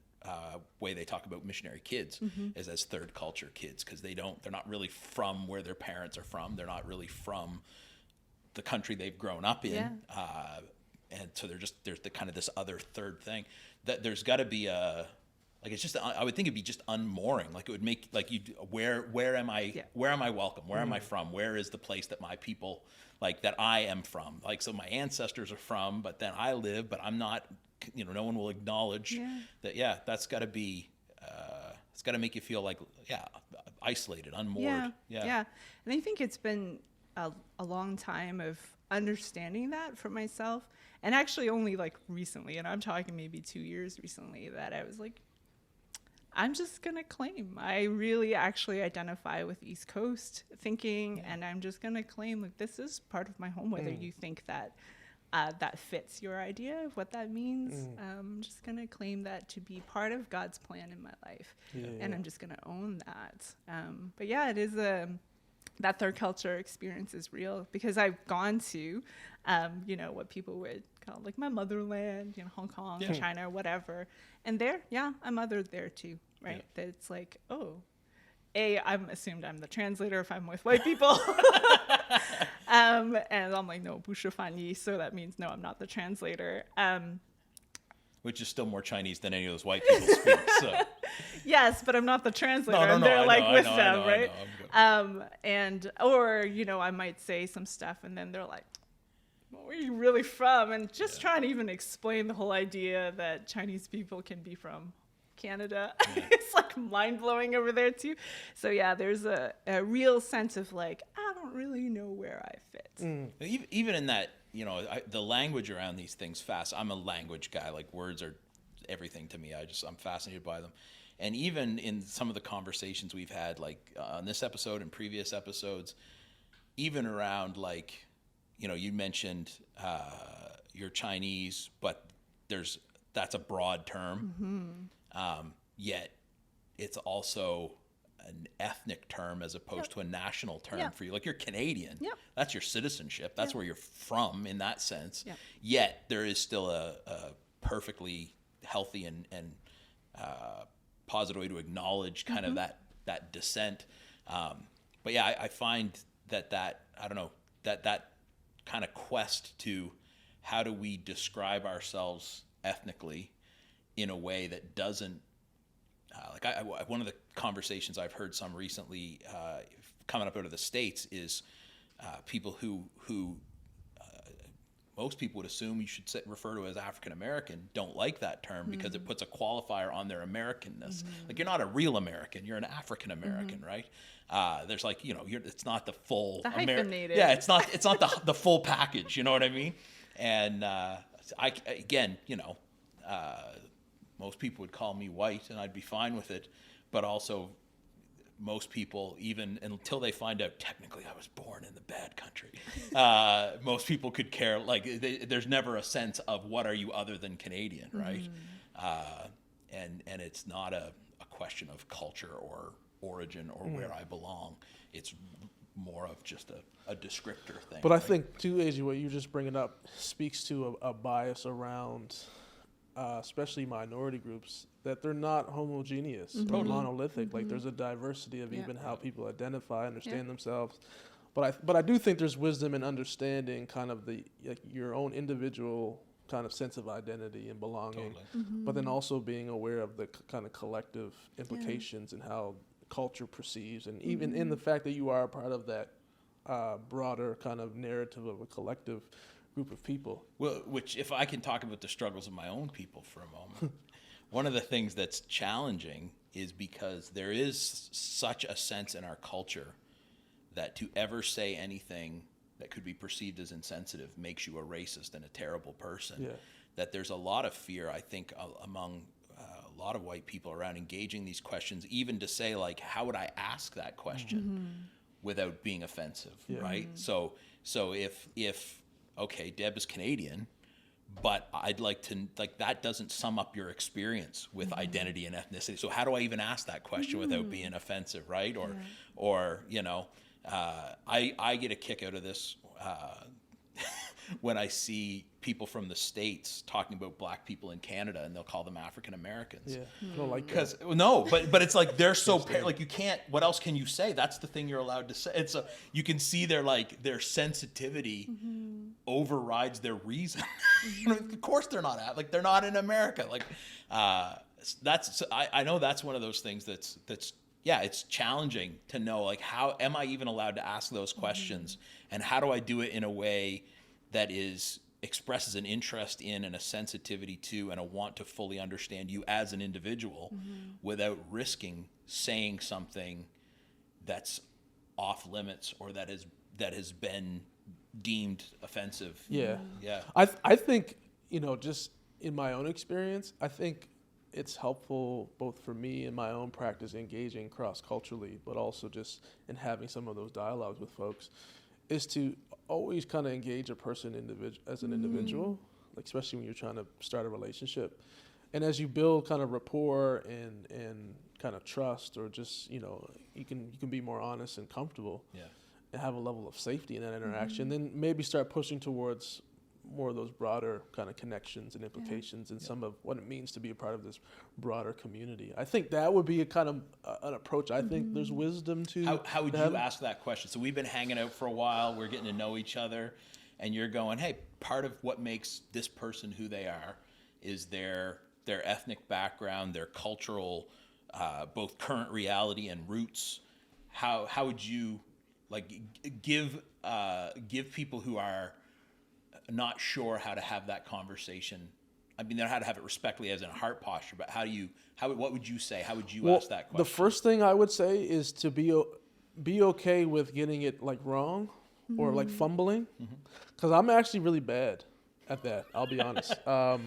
way they talk about missionary kids is as third culture kids, because they're not really from where their parents are from. They're not really from the country they've grown up in. Yeah. And so there's the kind of this other third thing that there's got to be like, it's just, I would think it'd be just unmooring. Like, it would make, like, where am I, where am I welcome? Where am I from? Where is the place that my people, like, that I am from? Like, so my ancestors are from, but then I live, but I'm not, no one will acknowledge that, that's got to be, it's got to make you feel like, isolated, unmoored. Yeah. And I think it's been a long time of understanding that for myself. And actually only like recently, and I'm talking maybe 2 years recently, that I was like, I'm just going to claim. I really actually identify with East Coast thinking, and I'm just going to claim, like, this is part of my home, whether you think that that fits your idea of what that means. I'm just going to claim that to be part of God's plan in my life. And I'm just going to own that. But yeah, it is that third culture experience is real, because I've gone to, what people would call like my motherland, Hong Kong, China, or whatever. And there, I'm othered there too, right? That it's like, I'm assumed I'm the translator if I'm with white people. And I'm like, no, 不是翻译, so that means, no, I'm not the translator. Which is still more Chinese than any of those white people speak. So. Yes, but I'm not the translator. And they're with them, right? And, or, I might say some stuff and then they're like, where are you really from? And just trying to even explain the whole idea that Chinese people can be from Canada. It's like mind-blowing over there too. So yeah, there's a real sense of like, I don't really know where I fit. Even in that, you know, the language around these things I'm a language guy. Like, words are everything to me. I'm fascinated by them. And even in some of the conversations we've had, like on this episode and previous episodes, even around, like, you know, you mentioned you're Chinese, but that's a broad term. Yet it's also an ethnic term as opposed to a national term for you. Like, you're Canadian. That's your citizenship. That's where you're from in that sense. Yet there is still a perfectly healthy and positive way to acknowledge kind of that descent. But yeah, I find that I don't know, that kind of quest to how do we describe ourselves ethnically in a way that doesn't one of the conversations I've heard some recently coming up out of the States is people who most people would assume you should refer to as African American don't like that term because it puts a qualifier on their Americanness. Like, you're not a real American, you're an African American, right? There's, like, you know, it's not the full hyphenated. Yeah, it's not the full package. You know what I mean? And again, you know, most people would call me white, and I'd be fine with it. But also, most people, even until they find out technically I was born in the bad country, most people could care. Like, there's never a sense of what are you other than Canadian, right? And it's not a question of culture or origin or where I belong. It's more of just a descriptor thing. But I think too, AJ, what you just bringing up speaks to a bias around, especially minority groups, that they're not homogeneous or monolithic. Like, there's a diversity of even how people identify, understand themselves. But I do think there's wisdom in understanding kind of your own individual kind of sense of identity and belonging, but then also being aware of the kind of collective implications and how culture perceives, and even in the fact that you are a part of that broader kind of narrative of a collective group of people. Well, which, if I can talk about the struggles of my own people for a moment, one of the things that's challenging is because there is such a sense in our culture that to ever say anything that could be perceived as insensitive makes you a racist and a terrible person. That there's a lot of fear, I think, among a lot of white people around engaging these questions, even to say, like, how would I ask that question without being offensive, right? So if okay, Deb is Canadian, but I'd like to, like, that doesn't sum up your experience with identity and ethnicity. So how do I even ask that question without being offensive, right? Or you know, I get a kick out of this when I see people from the States talking about black people in Canada, and they'll call them African Americans. I don't like because no, but it's like they're so like, you can't. What else can you say? That's the thing you're allowed to say. And so you can see their sensitivity overrides their reason. Of course they're not they're not in America. Like I know that's one of those things that's it's challenging to know, like, how am I even allowed to ask those questions, and how do I do it in a way that expresses an interest in and a sensitivity to and a want to fully understand you as an individual without risking saying something that's off limits or that has been deemed offensive. I think, you know, just in my own experience, I think it's helpful both for me in my own practice engaging cross-culturally, but also just in having some of those dialogues with folks, is to always kind of engage a person as an individual, like, especially when you're trying to start a relationship. And as you build kind of rapport and kind of trust, or just, you know, you can be more honest and comfortable and have a level of safety in that interaction, then maybe start pushing towards more of those broader kind of connections and implications and some of what it means to be a part of this broader community. I think that would be a kind of an approach. I think there's wisdom to. How would you ask that question? So we've been hanging out for a while, we're getting to know each other, and you're going, hey, part of what makes this person who they are is their ethnic background, their cultural, both current reality and roots. How would you, like, give people who are not sure how to have that conversation I mean, they know how to have it respectfully as in a heart posture, but what would you say? How would you ask that question? The first thing I would say is to be okay with getting it like wrong or like fumbling, because I'm actually really bad at that. I'll be honest. I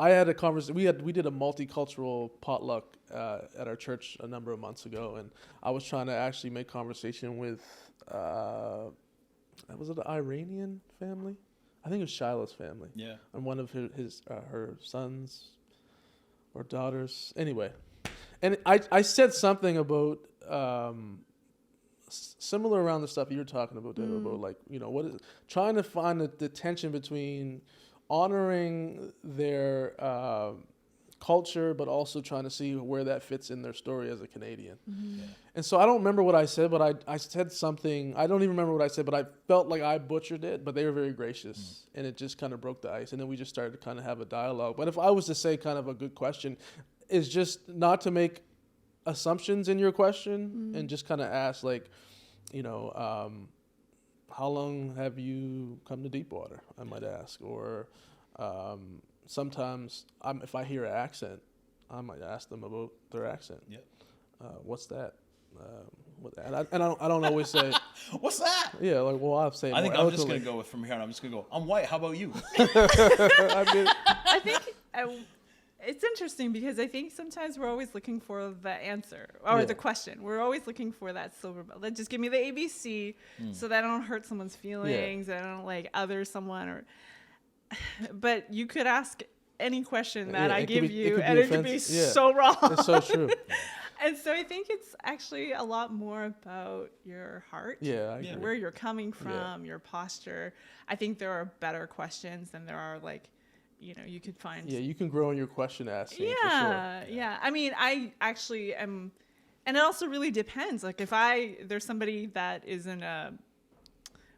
had a conversation. We did a multicultural potluck at our church a number of months ago, and I was trying to actually make conversation with was it an Iranian family? I think it was Shiloh's family. Yeah. And one of her sons or daughters. Anyway, and I said something about similar around the stuff you're talking about, Deb, about like, what is trying to find the tension between honoring their culture, but also trying to see where that fits in their story as a Canadian. Yeah. And so I don't remember what I said, but I said something. I don't even remember what I said, but I felt like I butchered it, but they were very gracious, and it just kind of broke the ice. And then we just started to kind of have a dialogue. But if I was to say kind of a good question, is just not to make assumptions in your question and just kind of ask like, how long have you come to Deepwater? I might ask, or sometimes if I hear an accent, I might ask them about their accent. Yeah. What's that? I don't always say. What's that? Yeah, like I'll say. I think I'm just gonna go from here on. I'm just gonna go. I'm white. How about you? I think it's interesting because I think sometimes we're always looking for the answer or the question. We're always looking for that silver bullet. Just give me the ABC so that I don't hurt someone's feelings. I don't like other someone or. But you could ask any question that I give you, and it could be so wrong. It's so true. And so I think it's actually a lot more about your heart, where you're coming from, your posture. I think there are better questions than there are like, you could find. Yeah, you can grow in your question asking. Yeah, for sure. Yeah. I mean, I actually am, and it also really depends. Like if there's somebody that is in a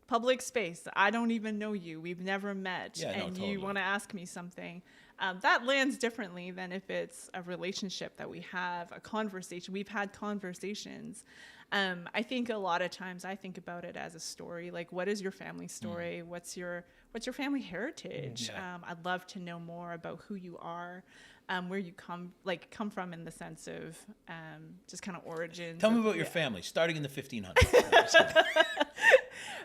public space, I don't even know you, we've never met, you want to ask me something, that lands differently than if it's a relationship that we have, a conversation. We've had conversations. I think a lot of times I think about it as a story. Like, what is your family story? What's your family heritage? I'd love to know more about who you are, where you come from in the sense of just kind of origins. Tell me about your family, starting in the 1500s.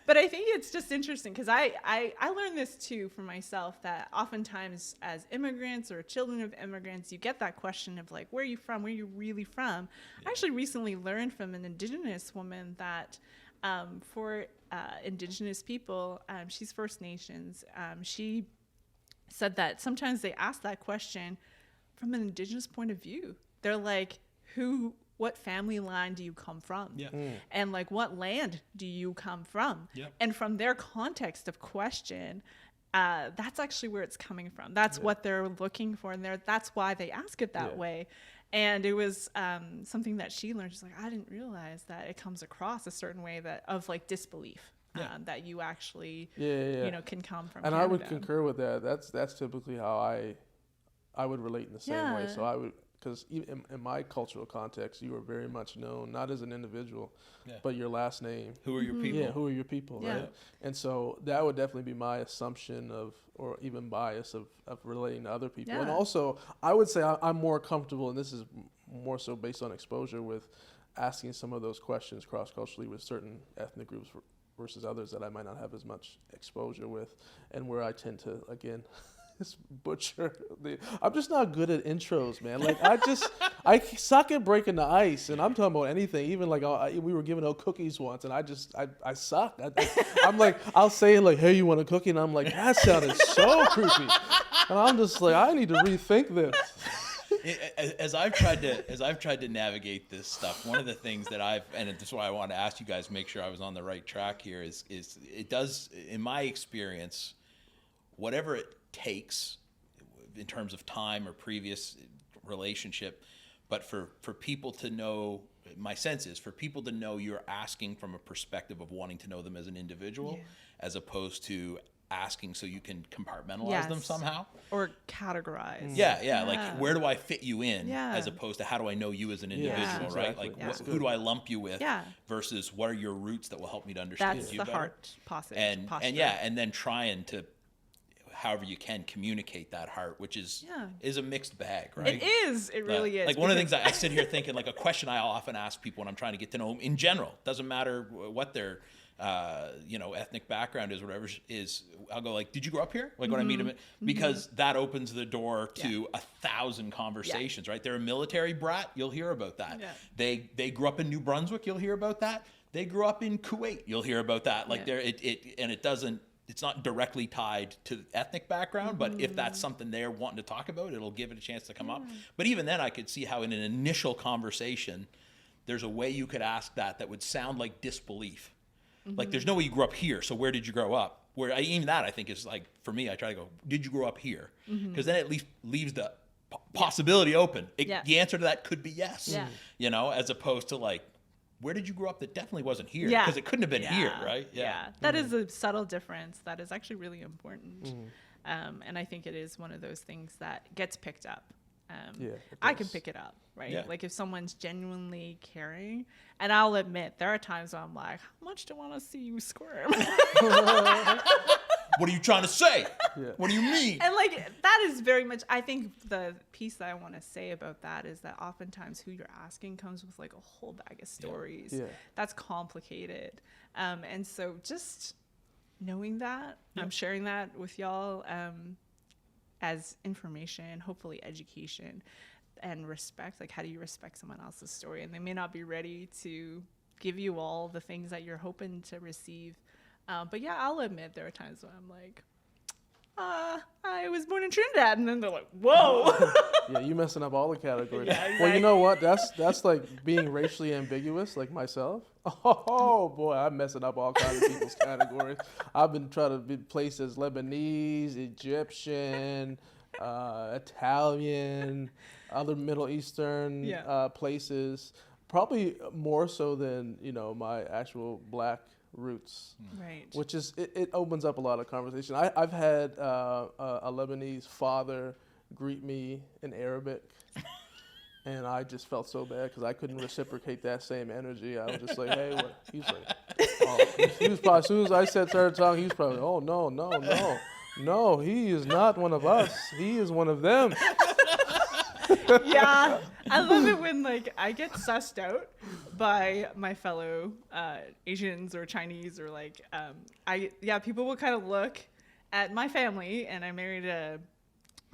But I think it's just interesting because I learned this too for myself, that oftentimes as immigrants or children of immigrants, you get that question of like, where are you from? Where are you really from? Yeah. I actually recently learned from an Indigenous woman that for Indigenous people, she's First Nations, she said that sometimes they ask that question from an Indigenous point of view. They're like, what family line do you come from? Yeah. And like, what land do you come from? Yeah. And from their context of question, that's actually where it's coming from. That's what they're looking for. And that's why they ask it that way. And it was something that she learned. She's like, I didn't realize that it comes across a certain way of like disbelief. That you actually, can come from. And Canada. I would concur with that. That's typically how I would relate in the same way. So I would, because in my cultural context, you are very much known not as an individual, but your last name. Who are your people? Yeah, who are your people, right? And so that would definitely be my assumption or even bias of relating to other people. And also, I would say I'm more comfortable, and this is more so based on exposure, with asking some of those questions cross-culturally with certain ethnic groups versus others that I might not have as much exposure with, and where I tend to, again, butcher. I'm just not good at intros, man. Like I suck at breaking the ice, and I'm talking about anything. Even like we were giving out cookies once, and I suck. I'm like, I'll say like, hey, you want a cookie? And I'm like, that sounded so creepy, and I'm just like, I need to rethink this. As I've tried to navigate this stuff, one of the things that and this is why I wanted to ask you guys, make sure I was on the right track here, is it does, in my experience, whatever it takes in terms of time or previous relationship, but for people to know, my sense is for people to know you're asking from a perspective of wanting to know them as an individual, as opposed to asking so you can compartmentalize them somehow or categorize. Like, where do I fit you in, as opposed to how do I know you as an individual, right? Like, who do I lump you with versus what are your roots that will help me to understand you better. That's the heart posture. And then trying to however you can communicate that heart, which is a mixed bag, right? It is. It really is. Like one of the things I sit here thinking, like a question I often ask people when I'm trying to get to know them in general, doesn't matter what their ethnic background is, whatever is, I'll go like, did you grow up here? Like when I meet them, because that opens the door to 1,000 conversations, right? They're a military brat, you'll hear about that. Yeah. They grew up in New Brunswick, you'll hear about that. They grew up in Kuwait, you'll hear about that. Like it's not directly tied to ethnic background, but if that's something they're wanting to talk about, it'll give it a chance to come up. But even then, I could see how in an initial conversation, there's a way you could ask that would sound like disbelief. Like, there's no way you grew up here, so where did you grow up? Even that, I think, is like, for me, I try to go, did you grow up here? Because then at least leaves the possibility open. The answer to that could be yes, as opposed to like, where did you grow up that definitely wasn't here? Because it couldn't have been here, right? That is a subtle difference that is actually really important. And I think it is one of those things that gets picked up. I can pick it up, right? Yeah. Like if someone's genuinely caring, and I'll admit there are times where I'm like, how much do I want to see you squirm? What are you trying to say? What do you mean? And like that is very much, I think the piece that I want to say about that is that oftentimes who you're asking comes with like a whole bag of stories. That's complicated. And so just knowing that, I'm sharing that with y'all as information, hopefully education and respect. Like how do you respect someone else's story? And they may not be ready to give you all the things that you're hoping to receive. But yeah, I'll admit there are times when I'm like, I was born in Trinidad, and then they're like, whoa. You messing up all the categories. Exactly. Well, you know what? That's like being racially ambiguous, like myself. Oh boy, I'm messing up all kinds of people's categories. I've been trying to be placed as Lebanese, Egyptian, Italian, other Middle Eastern places. Probably more so than my actual black roots, right? Which is it opens up a lot of conversation. I've had a Lebanese father greet me in Arabic, and I just felt so bad because I couldn't reciprocate that same energy. I was just like, hey, what? He's like, he was probably, as soon as I started talking, he was probably, oh no, he is not one of us. He is one of them. Yeah, I love it when like I get sussed out by my fellow Asians or Chinese or like people will kind of look at my family, and I married a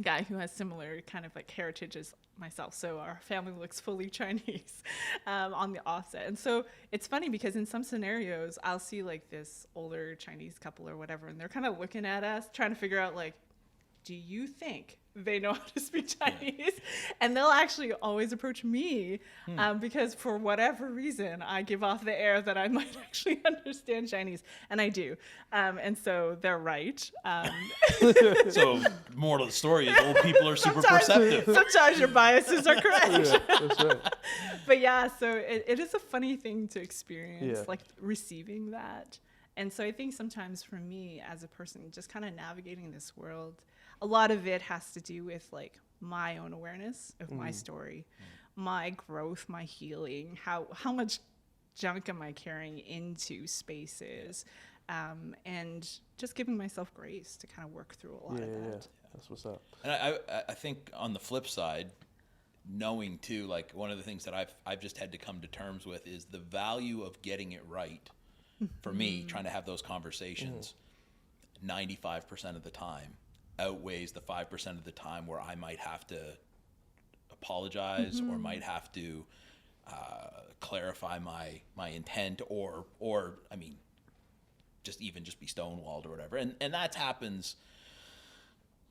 guy who has similar kind of like heritage as myself, so our family looks fully Chinese on the offset. And so it's funny because in some scenarios I'll see like this older Chinese couple or whatever, and they're kind of looking at us trying to figure out like, do you think they know how to speak Chinese? And they'll actually always approach me because for whatever reason, I give off the air that I might actually understand Chinese. And I do. And so they're right. So moral of the story is old people are super perceptive. Sometimes your biases are correct. Yeah, that's right. But yeah, so it is a funny thing to experience, like receiving that. And so I think sometimes for me as a person, just kind of navigating this world, a lot of it has to do with like my own awareness of my story, my growth, my healing, how much junk am I carrying into spaces, and just giving myself grace to kind of work through a lot of that. Yeah, that's what's up. And I think on the flip side, knowing too, like one of the things that I've just had to come to terms with is the value of getting it right. For me, trying to have those conversations 95% of the time outweighs the 5% of the time where I might have to apologize or might have to clarify my intent or I mean, just be stonewalled or whatever. And that happens,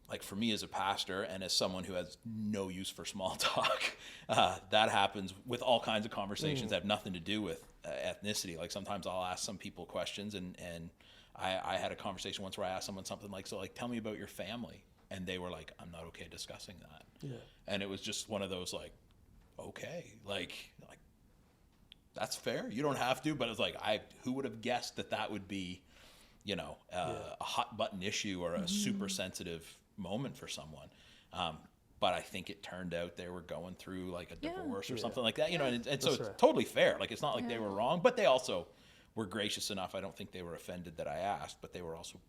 like for me as a pastor and as someone who has no use for small talk, that happens with all kinds of conversations that have nothing to do with ethnicity. Like sometimes I'll ask some people questions and I had a conversation once where I asked someone something like, so like, tell me about your family. And they were like, I'm not okay discussing that. Yeah. And it was just one of those like, okay, like that's fair. You don't have to, but it's like, who would have guessed that would be, a hot button issue or a super sensitive moment for someone. But I think it turned out they were going through like a divorce or something like that, and so it's totally fair. Like, it's not like they were wrong, but they also were gracious enough. I don't think they were offended that I asked, but they were also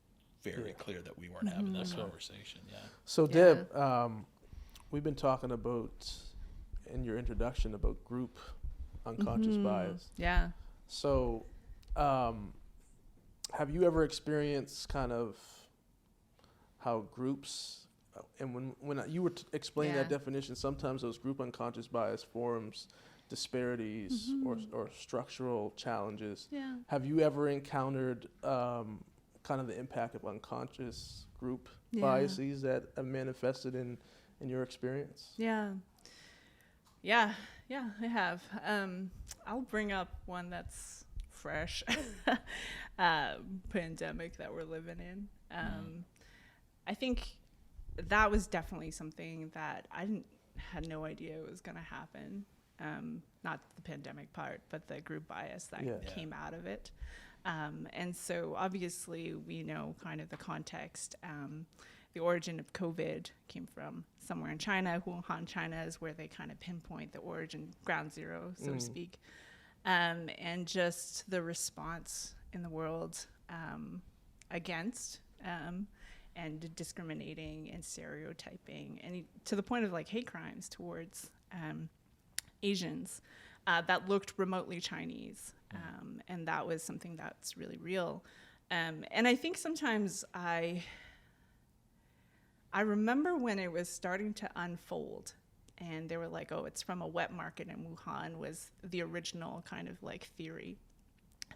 very clear that we weren't having that conversation. Yeah. So Deb, we've been talking about in your introduction about group unconscious bias. Yeah. So, have you ever experienced kind of how groups, and when you were explaining that definition, sometimes those group unconscious bias forms disparities or structural challenges. Yeah. Have you ever encountered kind of the impact of unconscious group biases that have manifested in your experience? Yeah, I have. I'll bring up one that's fresh, pandemic that we're living in. I think that was definitely something that had no idea it was going to happen. Not the pandemic part, but the group bias that came out of it. And so obviously we know kind of the context. The origin of COVID came from somewhere in China. Wuhan, China is where they kind of pinpoint the origin, ground zero, so to speak. And just the response in the world against and discriminating and stereotyping, and to the point of like hate crimes towards Asians that looked remotely Chinese. And that was something that's really real. And I think sometimes I remember when it was starting to unfold and they were like, oh, it's from a wet market in Wuhan was the original kind of like theory.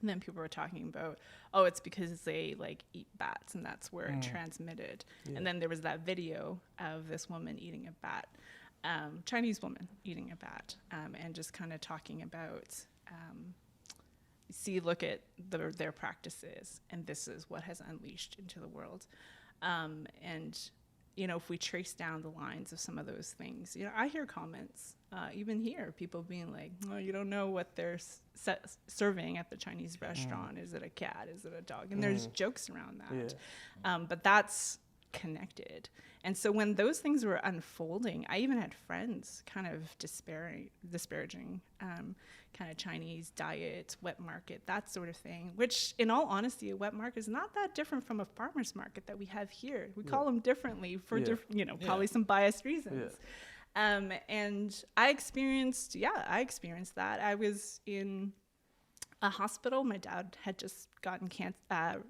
And then people were talking about, oh, it's because they like eat bats and that's where it transmitted. Yeah. And then there was that video of this woman eating a bat, Chinese woman eating a bat, and just kind of talking about, look at their practices, and this is what has unleashed into the world. And, you know, if we trace down the lines of some of those things, you know, I hear comments, even here, people being like, oh, you don't know what they're serving at the Chinese restaurant. Is it a cat? Is it a dog? And there's jokes around that. Yeah. But that's connected. And so when those things were unfolding, I even had friends kind of disparaging kind of Chinese diet, wet market, that sort of thing, which in all honesty, a wet market is not that different from a farmer's market that we have here. We call them differently for probably some biased reasons. And I experienced that. I was in a hospital. My dad had just gotten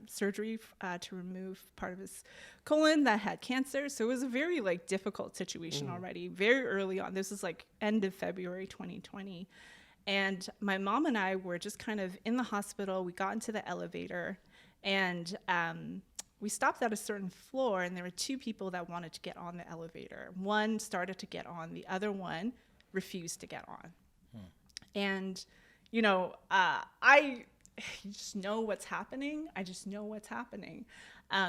surgery to remove part of his colon that had cancer. So it was a very like difficult situation already, very early on. This was like end of February 2020. And my mom and I were just kind of in the hospital. We got into the elevator and we stopped at a certain floor, and there were two people that wanted to get on the elevator. One started to get on, the other one refused to get on. And you know, I just know what's happening. I just know what's happening.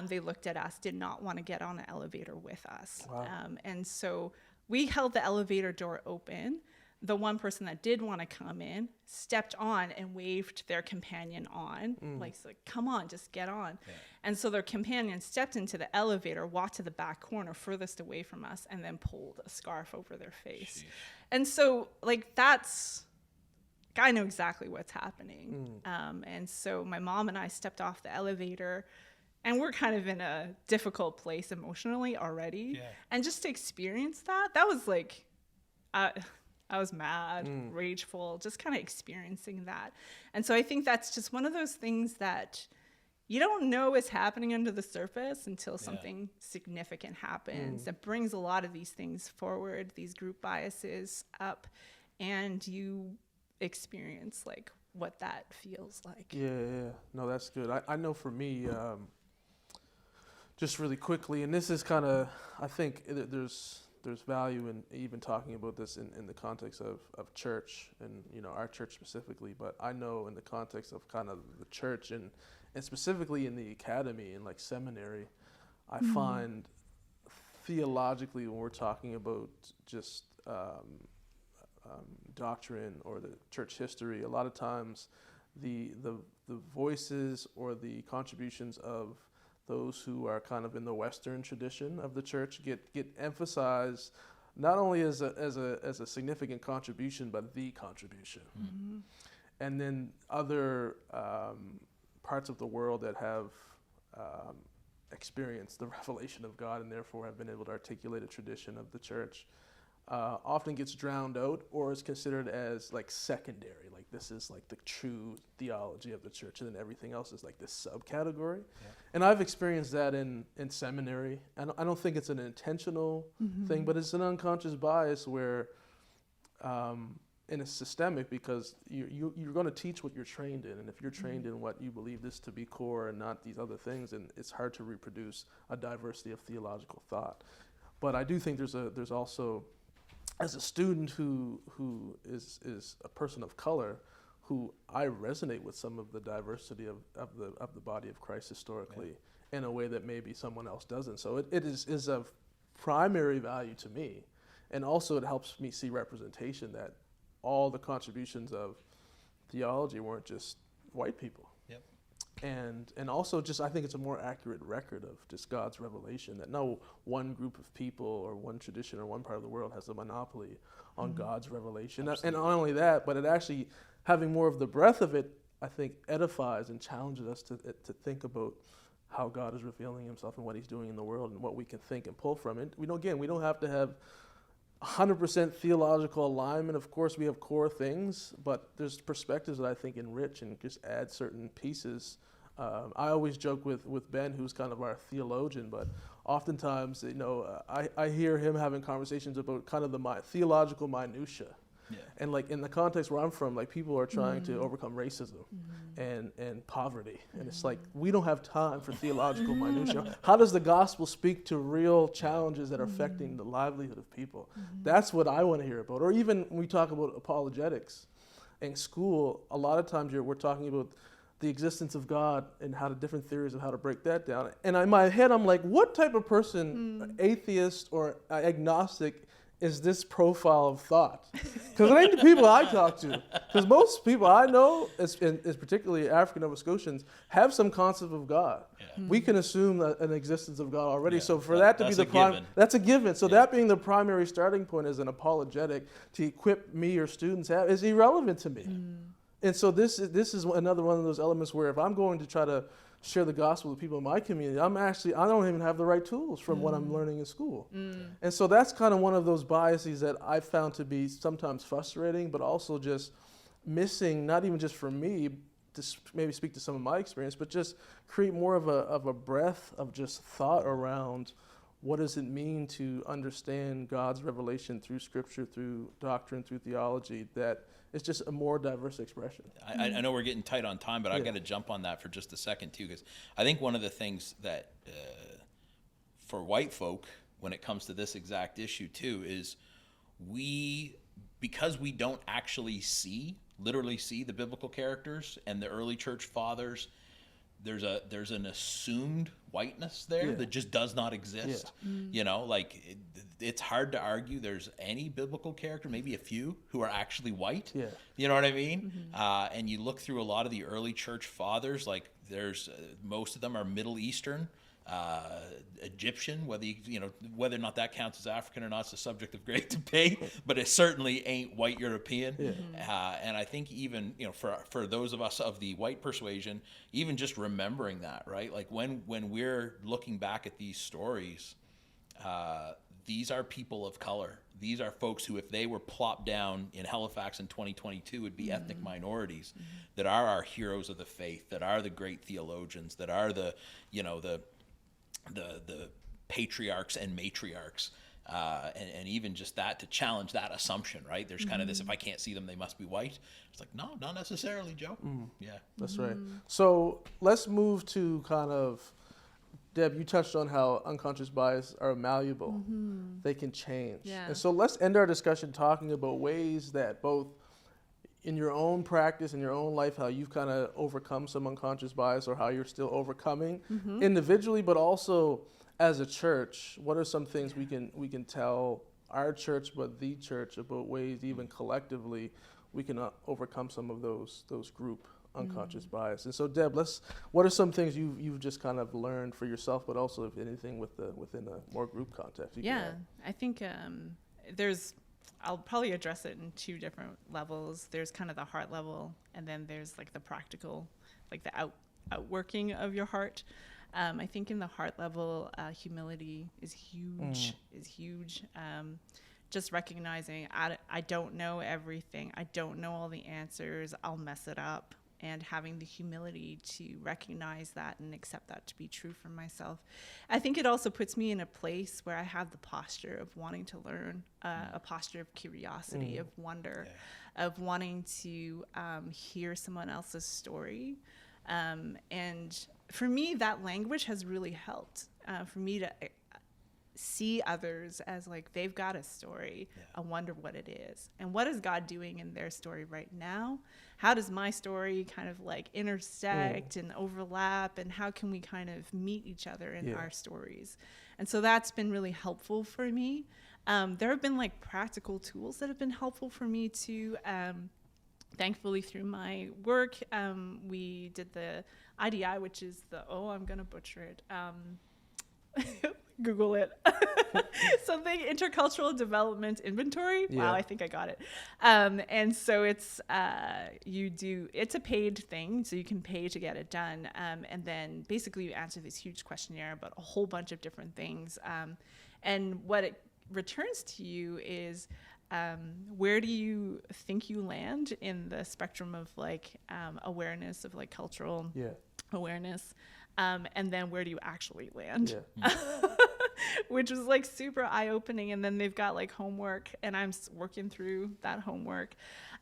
They looked at us, did not want to get on the elevator with us. Wow. And so we held the elevator door open. The one person that did want to come in stepped on and waved their companion on, like, come on, just get on. Yeah. And so their companion stepped into the elevator, walked to the back corner furthest away from us, and then pulled a scarf over their face. Sheesh. And so, like, I know exactly what's happening. And so my mom and I stepped off the elevator, and we're kind of in a difficult place emotionally already. Yeah. And just to experience that was like, I was mad, rageful, just kind of experiencing that. And so I think that's just one of those things that you don't know is happening under the surface until something significant happens that brings a lot of these things forward, these group biases up, and you experience like what that feels like. Yeah. No, that's good. I know for me, just really quickly, and this is kind of, I think there's value in even talking about this in the context of church and, you know, our church specifically, but I know in the context of kind of the church and specifically in the academy and like seminary, I find theologically when we're talking about just doctrine or the church history, a lot of times the voices or the contributions of those who are kind of in the Western tradition of the church get emphasized not only as a significant contribution, but the contribution. And then other parts of the world that have experienced the revelation of God and therefore have been able to articulate a tradition of the church often gets drowned out or is considered as like secondary. Like this is like the true theology of the church, and then everything else is like this subcategory. Yeah. And I've experienced that in seminary. I don't think it's an intentional thing, but it's an unconscious bias where, and it's systemic because you're going to teach what you're trained in, and if you're trained in what you believe this to be core and not these other things, then it's hard to reproduce a diversity of theological thought. But I do think there's also, as a student who is a person of color, who I resonate with some of the diversity of the body of Christ historically in a way that maybe someone else doesn't. So it is of primary value to me, and also it helps me see representation that all the contributions of theology weren't just white people. Yep. And also just I think it's a more accurate record of just God's revelation, that no one group of people or one tradition or one part of the world has a monopoly on God's revelation. And not only that, but it actually, having more of the breadth of it, I think edifies and challenges us to think about how God is revealing himself and what he's doing in the world and what we can think and pull from it. We don't have to have 100% theological alignment. Of course, we have core things, but there's perspectives that I think enrich and just add certain pieces. I always joke with Ben, who's kind of our theologian, but oftentimes, I hear him having conversations about kind of the theological minutia. Yeah. And like in the context where I'm from, like people are trying to overcome racism and poverty. And it's like, we don't have time for theological minutia. How does the gospel speak to real challenges that are affecting the livelihood of people? That's what I want to hear about. Or even when we talk about apologetics in school, a lot of times we're talking about the existence of God and how the different theories of how to break that down. And in my head, I'm like, what type of person, atheist or agnostic, is this profile of thought? Because it ain't the people I talk to. Because most people I know, is particularly African Nova Scotians, have some concept of God. Yeah. We can assume an existence of God already. Yeah, so for that to be the prime, that's a given. So that being the primary starting point as an apologetic to equip me or students is irrelevant to me. And so this is another one of those elements where if I'm going to try to share the gospel with people in my community, I don't even have the right tools from what I'm learning in school. And so that's kind of one of those biases that I found to be sometimes frustrating, but also just missing, not even just for me, to maybe speak to some of my experience, but just create more of a breadth of just thought around what does it mean to understand God's revelation through scripture, through doctrine, through theology, that it's just a more diverse expression. I know we're getting tight on time, but I've got to jump on that for just a second too, because I think one of the things that for white folk, when it comes to this exact issue too, is because we don't actually literally see the biblical characters and the early church fathers, there's an assumed whiteness there that just does not exist. It's hard to argue there's any biblical character, maybe a few, who are actually white. You know what I mean? And you look through a lot of the early church fathers, like there's most of them are Middle Eastern, Egyptian, whether or not that counts as African or not is a subject of great debate, but it certainly ain't white European. And I think even for those of us of the white persuasion, even just remembering that, right? Like when we're looking back at these stories, these are people of color. These are folks who, if they were plopped down in Halifax in 2022, would be ethnic minorities that are our heroes of the faith, that are the great theologians, that are the patriarchs and matriarchs, and even just that, to challenge that assumption, right? There's kind of this, if I can't see them, they must be white. It's like, no, not necessarily, Joe. Yeah. That's right. So let's move to kind of, Deb, you touched on how unconscious bias are malleable. They can change. Yeah. And so let's end our discussion talking about ways that both in your own practice, in your own life, how you've kind of overcome some unconscious bias or how you're still overcoming individually, but also as a church. What are some things we can tell our church, but the church, about ways even collectively we can overcome some of those group unconscious bias? And so, Deb, what are some things you've just kind of learned for yourself, but also, if anything, within a more group context? I think I'll probably address it in two different levels. There's kind of the heart level, and then there's like the practical, like the outworking of your heart. I think in the heart level, humility is huge, just recognizing I don't know everything. I don't know all the answers. I'll mess it up. And having the humility to recognize that and accept that to be true for myself. I think it also puts me in a place where I have the posture of wanting to learn, a posture of curiosity, of wonder, of wanting to hear someone else's story. And for me, that language has really helped for me to see others as like they've got a story. I wonder what it is, and what is God doing in their story right now? How does my story kind of like intersect and overlap, and how can we kind of meet each other in our stories? And so that's been really helpful for me. There have been like practical tools that have been helpful for me too. Thankfully, through my work, we did the IDI, which is I'm gonna butcher it. Google it. Something intercultural development inventory. Wow, I think I got it. And so it's it's a paid thing, so you can pay to get it done. And then basically you answer this huge questionnaire about a whole bunch of different things. And what it returns to you is where do you think you land in the spectrum of like awareness of like cultural awareness, and then where do you actually land? Which was like super eye-opening. And then they've got like homework, and I'm working through that homework.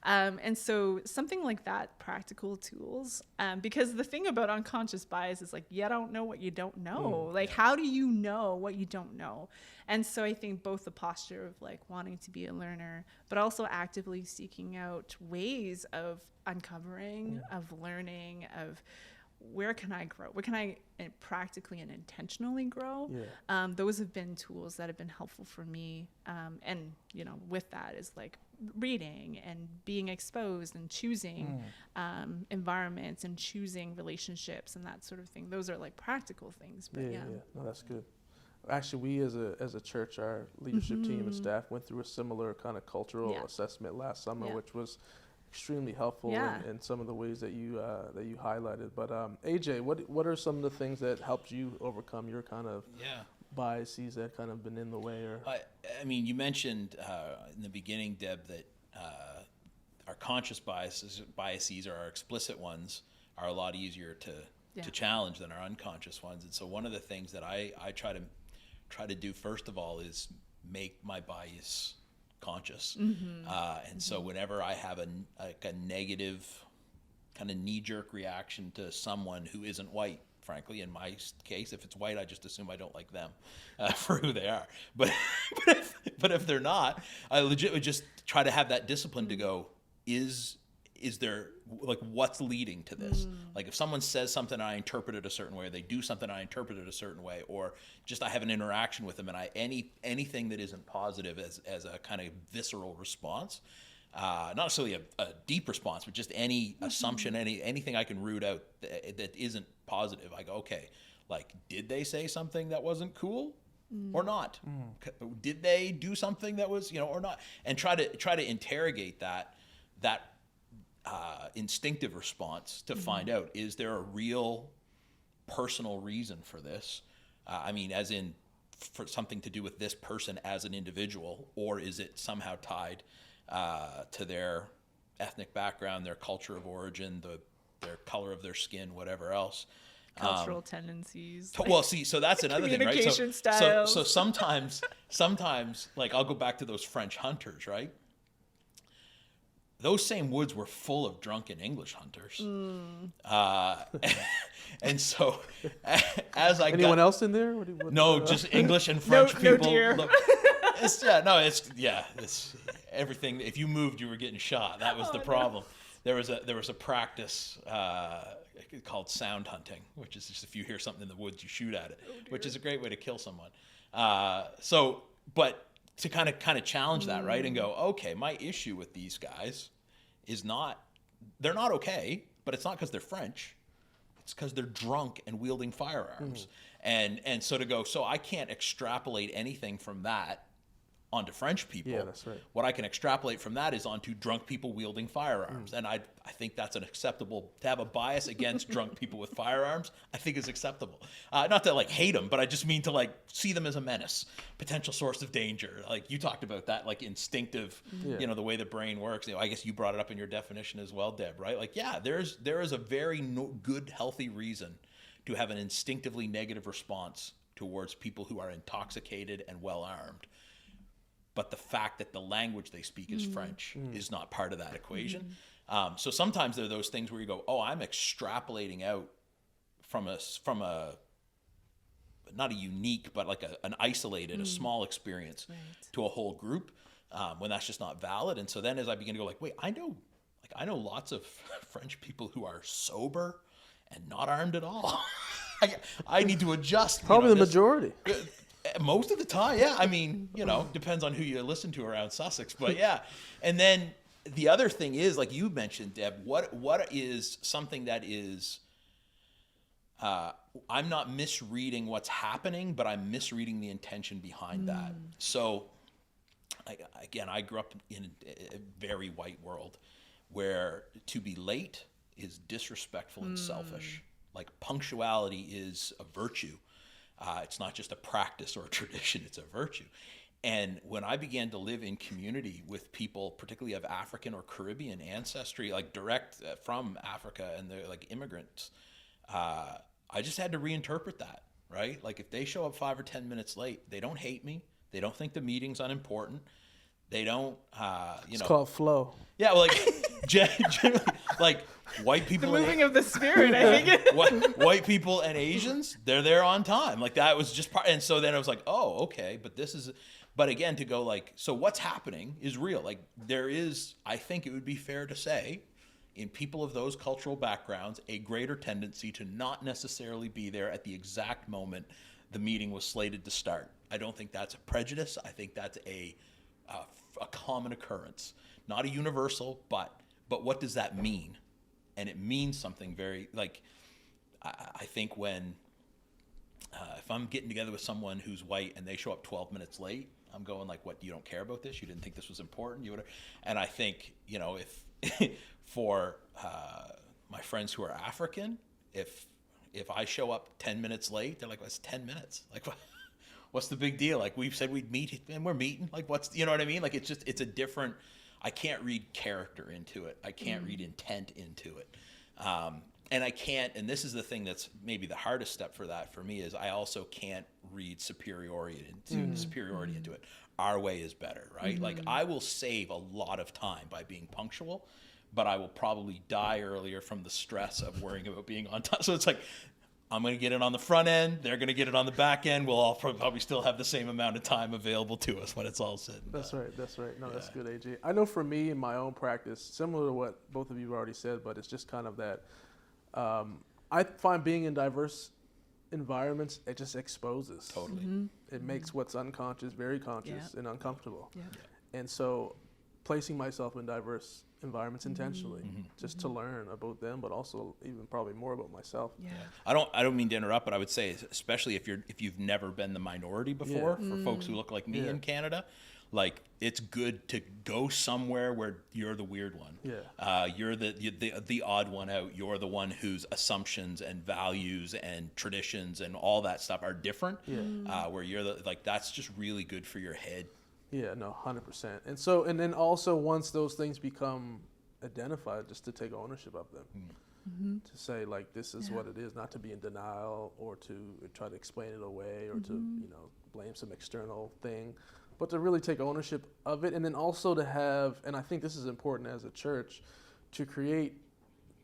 And so something like that, practical tools, because the thing about unconscious bias is like, you don't know what you don't know. Like, how do you know what you don't know? And so I think both the posture of like wanting to be a learner, but also actively seeking out ways of uncovering, of learning, of where can I grow? Where can I practically and intentionally grow? Those have been tools that have been helpful for me. And, with that is like reading and being exposed and choosing environments and choosing relationships and that sort of thing. Those are like practical things. But No, that's good. Actually, we as a church, our leadership team and staff went through a similar kind of cultural assessment last summer, which was extremely helpful in some of the ways that you highlighted. But AJ, what are some of the things that helped you overcome your kind of biases that kind of been in the way? Or I mean, you mentioned in the beginning, Deb, that our conscious biases or our explicit ones are a lot easier to challenge than our unconscious ones. And so one of the things that I try to do first of all is make my bias conscious. And so whenever I have a negative kind of knee-jerk reaction to someone who isn't white, frankly, in my case, if it's white, I just assume I don't like them for who they are. But if they're not, I legit would just try to have that discipline to go, is there, like, what's leading to this? Like, if someone says something I interpret it a certain way, or they do something I interpret it a certain way, or just I have an interaction with them and anything that isn't positive as a kind of visceral response, not necessarily a deep response, but just any assumption, anything I can root out that isn't positive, I go, okay, like, did they say something that wasn't cool or not? Did they do something that was, or not? And try to interrogate that instinctive response to find out, is there a real personal reason for this? I mean, as in for something to do with this person as an individual, or is it somehow tied to their ethnic background, their culture of origin, their color of their skin, whatever else? Cultural tendencies. Well, see, so that's another thing, right? Communication styles. So sometimes, like, I'll go back to those French hunters, right? Those same woods were full of drunken English hunters. And so, as I anyone else in there? No, just English and French people. No deer. Look, it's everything. If you moved, you were getting shot. That was the problem. No. There was a practice called sound hunting, which is just if you hear something in the woods, you shoot at it, which is a great way to kill someone. But to kind of challenge that, right, and go, okay, my issue with these guys is they're not okay, but it's not because they're French, it's because they're drunk and wielding firearms. And so to go, so I can't extrapolate anything from that onto French people. Yeah, that's right. What I can extrapolate from that is onto drunk people wielding firearms. And I think that's an acceptable, to have a bias against drunk people with firearms, I think is acceptable. Not to like hate them, but I just mean to like see them as a menace, potential source of danger. Like you talked about that, like instinctive, you know, the way the brain works. You know, I guess you brought it up in your definition as well, Deb, right? Like, yeah, there is a very good, healthy reason to have an instinctively negative response towards people who are intoxicated and well armed. But the fact that the language they speak is French is not part of that equation. So sometimes there are those things where you go, oh, I'm extrapolating out from a not a unique, but like an isolated, a small experience to a whole group, when that's just not valid. And so then as I begin to go like, wait, I know lots of French people who are sober and not armed at all. I need to adjust. Probably the majority. Most of the time, yeah. I mean, you know, depends on who you listen to around Sussex, but yeah. And then the other thing is, like you mentioned, Deb, what is something that is, I'm not misreading what's happening, but I'm misreading the intention behind that. So, I grew up in a very white world where to be late is disrespectful and selfish. Like punctuality is a virtue. It's not just a practice or a tradition, it's a virtue. And when I began to live in community with people, particularly of African or Caribbean ancestry, like direct from Africa, and they're like immigrants, I just had to reinterpret that, right? Like if they show up 5 or 10 minutes late, they don't hate me. They don't think the meeting's unimportant. They don't, It's called flow. Yeah, well, like generally, like white people, The moving of the spirit, I think. white people and Asians, they're there on time. Like that was just part. And so then I was like, oh, okay, but this is. But again, to go like, so what's happening is real. Like there is, I think it would be fair to say, in people of those cultural backgrounds, a greater tendency to not necessarily be there at the exact moment the meeting was slated to start. I don't think that's a prejudice. I think that's a common occurrence, not a universal, but what does that mean? And it means something very, like, I think when, if I'm getting together with someone who's white and they show up 12 minutes late, I'm going like, what, you don't care about this? You didn't think this was important? You would, and I think, you know, if for my friends who are African, if I show up 10 minutes late, they're like, what's 10 minutes? Like, what? What's the big deal? Like we've said we'd meet and we're meeting. Like what's, you know what I mean? Like it's a different, I can't read character into it. I can't read intent into it. And I can't, and this is the thing that's maybe the hardest step for that for me is I also can't read superiority into it. Our way is better, right? Like I will save a lot of time by being punctual, but I will probably die earlier from the stress of worrying about being on time. So it's like, I'm going to get it on the front end. They're going to get it on the back end. We'll all probably still have the same amount of time available to us when it's all said and done. That's right. No, that's good, AJ. I know for me in my own practice, similar to what both of you have already said, but it's just kind of that I find being in diverse environments, it just exposes. Totally. It makes what's unconscious very conscious and uncomfortable. Yeah. And so placing myself in diverse environments intentionally, just to learn about them, but also even probably more about myself. Yeah. I don't mean to interrupt, but I would say, especially if you've never been the minority before, for folks who look like me in Canada, like it's good to go somewhere where you're the weird one. Yeah. You're the odd one out. You're the one whose assumptions and values and traditions and all that stuff are different. Yeah. Where you're that's just really good for your head. Yeah, no, 100%. And so, and then also once those things become identified, just to take ownership of them, to say like, this is what it is, not to be in denial or to try to explain it away or to, you know, blame some external thing, but to really take ownership of it. And then also to have, and I think this is important as a church, to create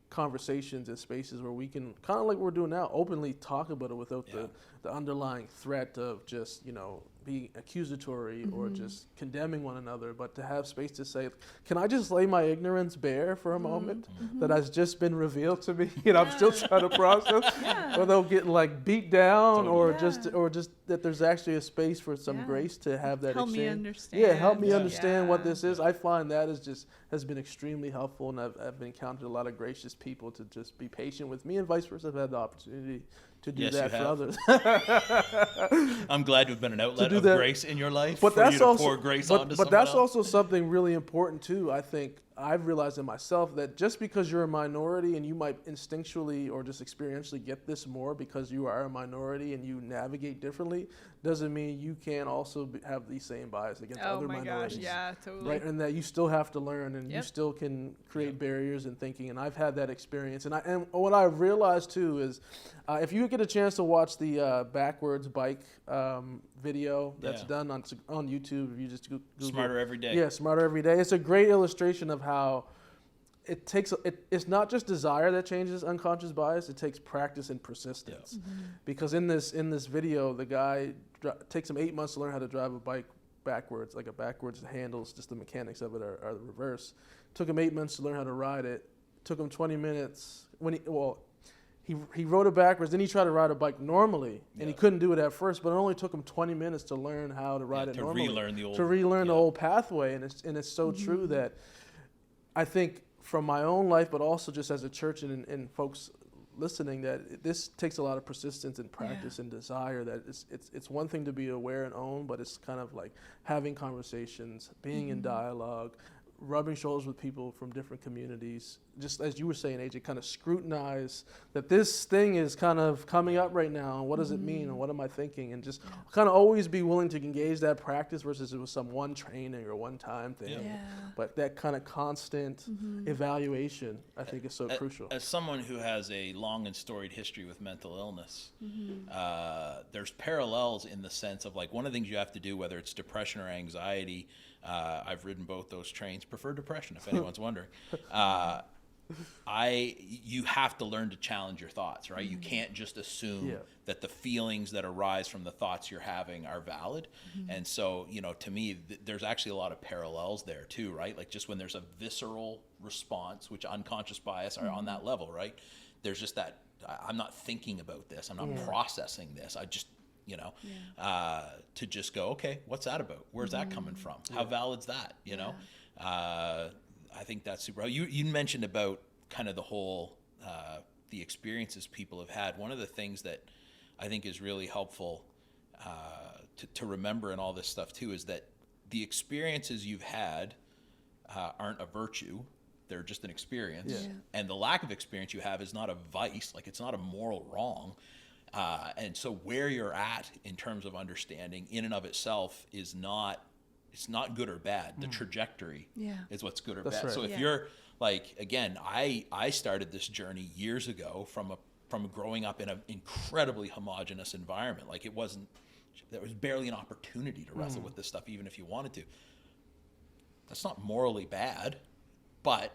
conversations and spaces where we can, kind of like we're doing now, openly talk about it without the underlying threat of just, you know, being accusatory or just condemning one another, but to have space to say, can I just lay my ignorance bare for a moment that has just been revealed to me? You know, I'm still trying to process, without getting like beat down or just that there's actually a space for some grace to have that Help exchange. me understand. Yeah, help me understand what this is. I find that has been extremely helpful, and I've encountered a lot of gracious people to just be patient with me, and vice versa. I've had the opportunity to do Yes, that you for have. others. I'm glad to have been an outlet do of that. grace in your life But for that's you to also, pour grace but, onto but someone that's else. also something really important too. I think I've realized in myself that just because you're a minority and you might instinctually or just experientially get this more because you are a minority and you navigate differently, doesn't mean you can't also have the same bias against Oh other my gosh, minorities. yeah, totally. Right, and that you still have to learn, and you Yep. still can create barriers in thinking. And I've had that experience. And what I've realized too is, if you get a chance to watch the backwards bike video that's Yeah. done on YouTube, if you just Google Smarter every day. yeah, Smarter Every Day. It's a great illustration of how it takes. It's not just desire that changes unconscious bias. It takes practice and persistence. Because in this video, the guy takes him 8 months to learn how to drive a bike backwards, like a backwards handles. Just the mechanics of it are the reverse. Took him 8 months to learn how to ride it. Took him 20 minutes he rode it backwards. Then he tried to ride a bike normally, and he couldn't do it at first. But it only took him 20 minutes to learn how to ride it normally. To relearn the old pathway, and it's so true that I think from my own life, but also just as a church and folks listening, that this takes a lot of persistence and practice and desire. That it's one thing to be aware and own, but it's kind of like having conversations, being in dialogue, rubbing shoulders with people from different communities. Just as you were saying, AJ, kind of scrutinize that this thing is kind of coming up right now, and what does it mean, and what am I thinking, and just kind of always be willing to engage that practice versus it was some one training or one time thing. Yeah. But that kind of constant evaluation, I think, is so crucial. As someone who has a long and storied history with mental illness, there's parallels in the sense of, like, one of the things you have to do, whether it's depression or anxiety, I've ridden both those trains, prefer depression if anyone's wondering. You have to learn to challenge your thoughts, right? You can't just assume that the feelings that arise from the thoughts you're having are valid. And so, to me, there's actually a lot of parallels there too, right? Like, just when there's a visceral response, which unconscious bias are on that level, right? There's just that, I'm not thinking about this. I'm not processing this. I just, to just go, okay, what's that about? Where's that coming from? How valid's that? I think that's super. You mentioned about kind of the whole, the experiences people have had. One of the things that I think is really helpful to remember in all this stuff too is that the experiences you've had aren't a virtue. They're just an experience. Yeah. And the lack of experience you have is not a vice. Like, it's not a moral wrong. And so where you're at in terms of understanding in and of itself is not, it's not good or bad. The trajectory is what's good or That's bad. right. So if you're like, again, I started this journey years ago from growing up in an incredibly homogenous environment. Like, there was barely an opportunity to wrestle with this stuff, even if you wanted to. That's not morally bad, but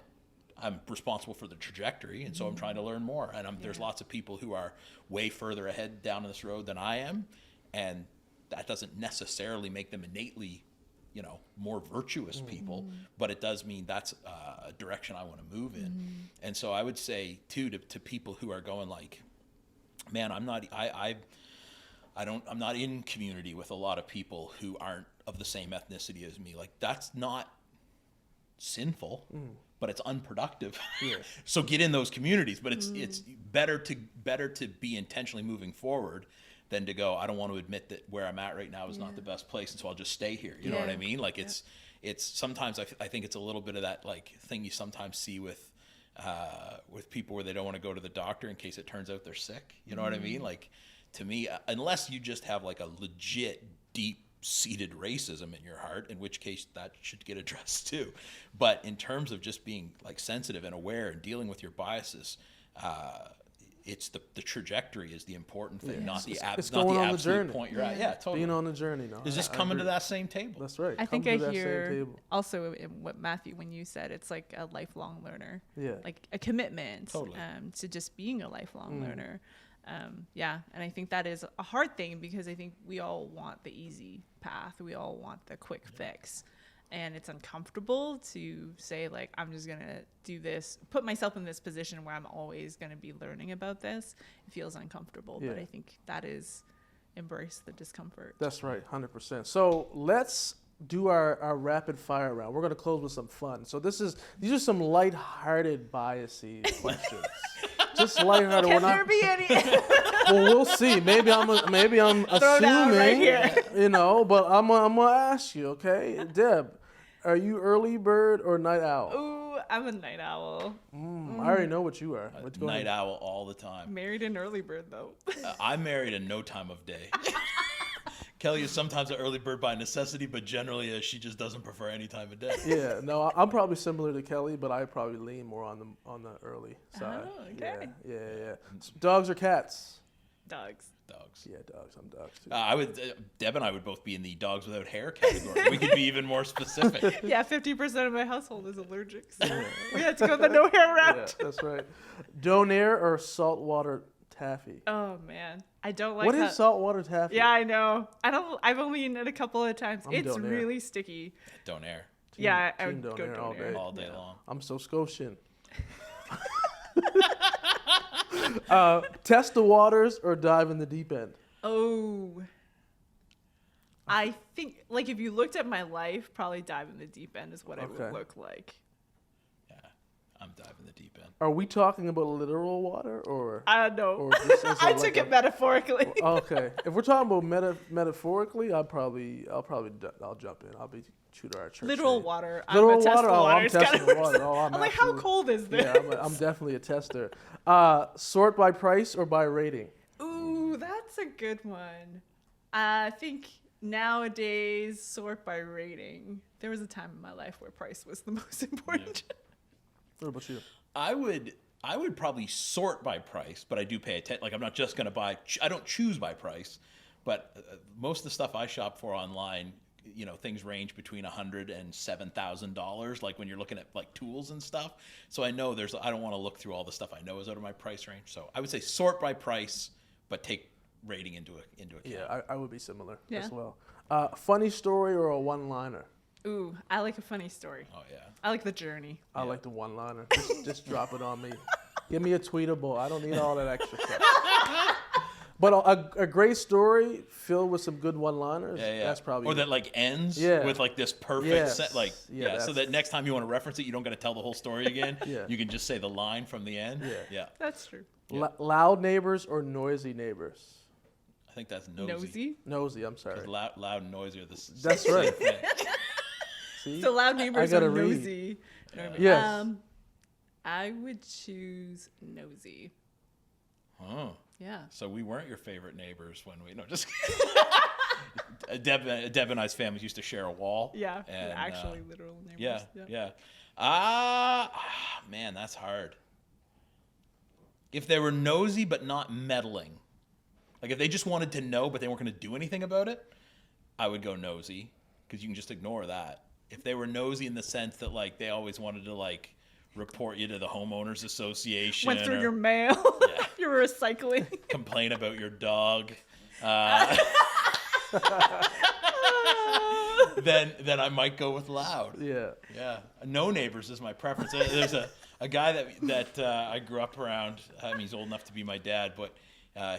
I'm responsible for the trajectory, and so I'm trying to learn more. And there's lots of people who are way further ahead down this road than I am, and that doesn't necessarily make them innately, more virtuous people, but it does mean that's a direction I want to move in. And so I would say too to people who are going like, man, I'm not in community with a lot of people who aren't of the same ethnicity as me. Like, that's not sinful, but it's unproductive. So get in those communities, but it's better to be intentionally moving forward than to go, I don't want to admit that where I'm at right now is not the best place, and so I'll just stay here. You know what I mean? Like, it's sometimes I think it's a little bit of that, like, thing you sometimes see with people where they don't want to go to the doctor in case it turns out they're sick. You know what I mean? Like, to me, unless you just have like a legit deep-seated racism in your heart, in which case that should get addressed too. But in terms of just being like sensitive and aware and dealing with your biases, it's the trajectory is the important thing, not the absolute point you're at. Yeah, totally. Being on the journey. No, is this coming to that same table? That's right. I think Come I to that same hear table. also in what Matthew, when you said it's like a lifelong learner, like a commitment to just being a lifelong learner. And I think that is a hard thing, because I think we all want the easy path. We all want the quick fix. And it's uncomfortable to say, like, I'm just going to do this, put myself in this position where I'm always going to be learning about this. It feels uncomfortable, but I think that is embrace the discomfort. That's right, 100%. So let's do our rapid fire round. We're going to close with some fun. So these are some lighthearted biases questions. Just lighthearted. Can We're there not. be any? Well, we'll see. Maybe I'm Throw down right assuming, here. but I'm gonna ask you, okay, Deb, are you early bird or night owl? Ooh, I'm a night owl. I already know what you are. But go Night ahead. owl all the time. Married an early bird though. I'm married in no time of day. Kelly is sometimes an early bird by necessity, but generally she just doesn't prefer any time of day. Yeah, no, I'm probably similar to Kelly, but I probably lean more on the early side. Oh, okay. Yeah. Dogs or cats? Dogs. Dogs. Yeah, dogs. I'm dogs too. I would. Deb and I would both be in the dogs without hair category. We could be even more specific. Yeah, 50% of my household is allergic, so we had to go the no hair route. Yeah, that's right. Donair or saltwater taffy? Oh man, I don't like What that. is saltwater taffy? Yeah, I know. I've only eaten it a couple of times. I'm It's Donair. really sticky. Don't air Yeah, I team would go Donair all Donair. day. all day long. I'm so Scotian. Test the waters or dive in the deep end? Oh. I think, like, if you looked at my life, probably dive in the deep end is what it Okay. would look like. Yeah, I'm diving the deep end. Are we talking about literal water or? I don't know. Or just as a, I like took a- it metaphorically. Okay, if we're talking about metaphorically, I'll jump in. I'll be true to our church. Literal faith. water. Literal I'm a test water. the Oh, water. I'm It's kind testing of the water. Oh, I'm like, how absolutely- cold is this? Yeah, I'm definitely a tester. Sort by price or by rating? Ooh, that's a good one. I think nowadays, sort by rating. There was a time in my life where price was the most important. What about you? I would probably sort by price, but I do pay attention. Like I'm not just gonna buy. I don't choose by price, but most of the stuff I shop for online, things range between $100 and $7,000. Like when you're looking at like tools and stuff. So I know I don't want to look through all the stuff I know is out of my price range. So I would say sort by price, but take rating into account. Yeah, I would be similar Yeah. as well. Funny story or a one-liner? Ooh, I like a funny story. Oh yeah. I like the journey. I like the one-liner. Just drop it on me. Give me a tweetable. I don't need all that extra stuff. But a great story filled with some good one-liners. Yeah. That's probably. Or that like ends Yeah. with like this perfect Yes. set. Like Yeah, so that's- that next time you want to reference it, you don't got to tell the whole story again. Yeah. You can just say the line from the end. Yeah. That's true. Loud neighbors or noisy neighbors? I think that's nosy. Nosy. Nosy. I'm sorry. 'Cause loud and noisy are the That's same right. thing. See? So loud neighbors gotta are read. nosy. You know what I mean? Yes. I would choose nosy. Oh, Yeah. so we weren't your favorite neighbors when we just. Deb and I's families used to share a wall. Yeah. And, actually, literal neighbors. Yeah. Man, that's hard. If they were nosy but not meddling, like if they just wanted to know but they weren't going to do anything about it, I would go nosy because you can just ignore that. If they were nosy in the sense that like they always wanted to like report you to the homeowners association, Went through or your mail. Yeah. You're recycling. complain about your dog, then I might go with loud. Yeah. Yeah, no neighbors is my preference. There's a guy that I grew up around. I mean, he's old enough to be my dad, but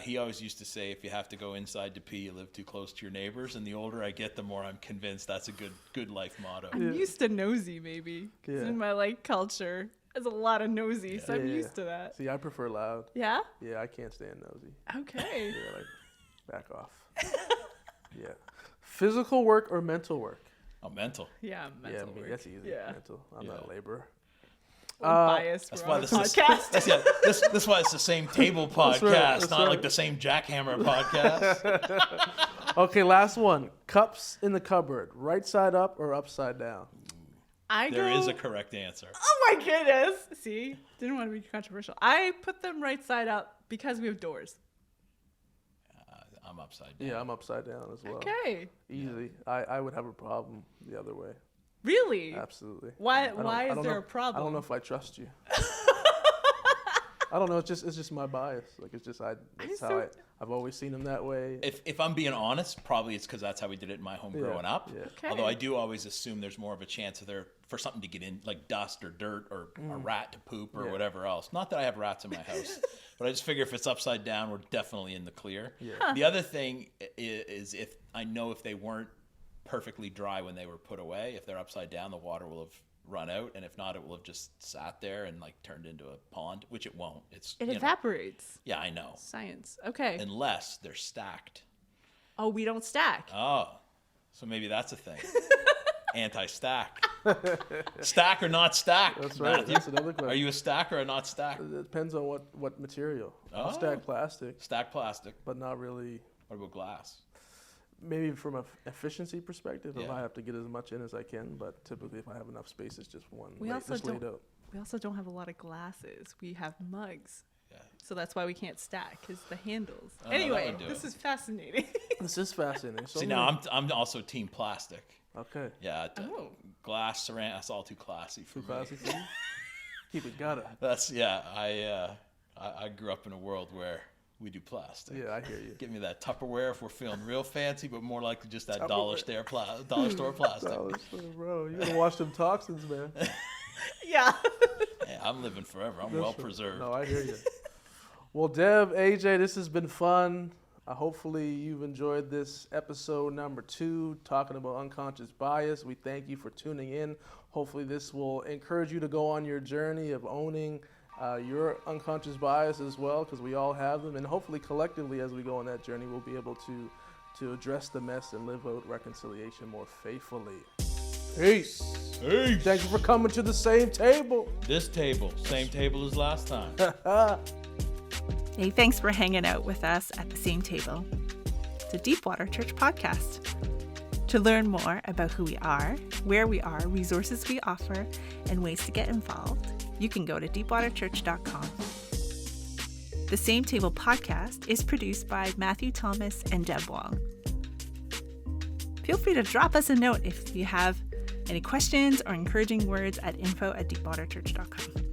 he always used to say, if you have to go inside to pee, you live too close to your neighbors. And the older I get, the more I'm convinced that's a good life motto. I'm used to nosy, maybe. 'Cause Yeah. in my culture, there's a lot of nosy, so I'm Yeah. used to that. See, I prefer loud. Yeah. Yeah, I can't stand nosy. Okay. Yeah, like, back off. Yeah. Physical work or mental work? Oh, mental. Yeah. Mental Yeah, work. that's easy. Yeah. Mental. I'm not a Yeah. laborer. We're biased. That's We're why on a this is podcast. that's why it's the same table podcast, that's not right. like the same jackhammer podcast. Okay, last one. Cups in the cupboard, right side up or upside down? I There go, is a correct answer. Oh my goodness. See? Didn't want to be controversial. I put them right side up because we have doors. I'm upside down. Yeah, I'm upside down as well. Okay. Easy. I would have a problem the other way. Really? Absolutely. Why I don't- why I is don't there know- a problem? I don't know if I trust you. I don't know. It's just my bias. Like it's just that's how so- I've always seen him that way. If I'm being honest, probably it's because that's how we did it in my home Yeah, growing up. yeah. Okay. Although I do always assume there's more of a chance of there for something to get in, like dust or dirt or a rat to poop or Yeah. whatever else. Not that I have rats in my house, but I just figure if it's upside down, we're definitely in the clear. Yeah. The other thing is if I know if they weren't perfectly dry when they were put away, if they're upside down, the water will have run out, and if not, it will have just sat there and like turned into a pond, which it won't. It evaporates. Yeah, I know. Science. Okay. Unless they're stacked. Oh, we don't stack. Oh, so maybe that's a thing. Anti-stack. Stack or not stack? That's right. Matthew? That's another question. Are you a stacker or not stack? It depends on what material. Oh. Stack plastic, Stack plastic. but not really. What about glass? Maybe from an efficiency perspective, if Yeah. I have to get as much in as I can, but typically if I have enough space, it's just one. We also just laid don't- out. We also don't have a lot of glasses. We have mugs. Yeah. So that's why we can't stack, because the handles. Oh, that Anyway, would do this it. is fascinating. This is fascinating. So See, now I'm also team plastic. Okay. Yeah. Oh. Glass, ceramic, that's all too classy for Too me. classy for you? Keep it gutter. I grew up in a world where we do plastic. Yeah, I hear you. Give me that Tupperware if we're feeling real fancy, but more likely just that Tupperware. dollar store plastic. Bro, you gotta watch them toxins, man. Yeah. Hey, I'm living forever. I'm That's well right. preserved. No, I hear you. Well, Deb, AJ, this has been fun. Hopefully you've enjoyed this episode number 2, talking about unconscious bias. We thank you for tuning in. Hopefully this will encourage you to go on your journey of owning your unconscious bias as well, because we all have them. And hopefully collectively as we go on that journey, we'll be able to address the mess and live out reconciliation more faithfully. Peace. Hey, Thank you for coming to the same table. this table, same table as last time. Hey, thanks for hanging out with us at the same table. It's a Deepwater Church podcast. To learn more about who we are, where we are, resources we offer, and ways to get involved, you can go to deepwaterchurch.com. The Same Table podcast is produced by Matthew Thomas and Deb Wong. Feel free to drop us a note if you have any questions or encouraging words at info@deepwaterchurch.com.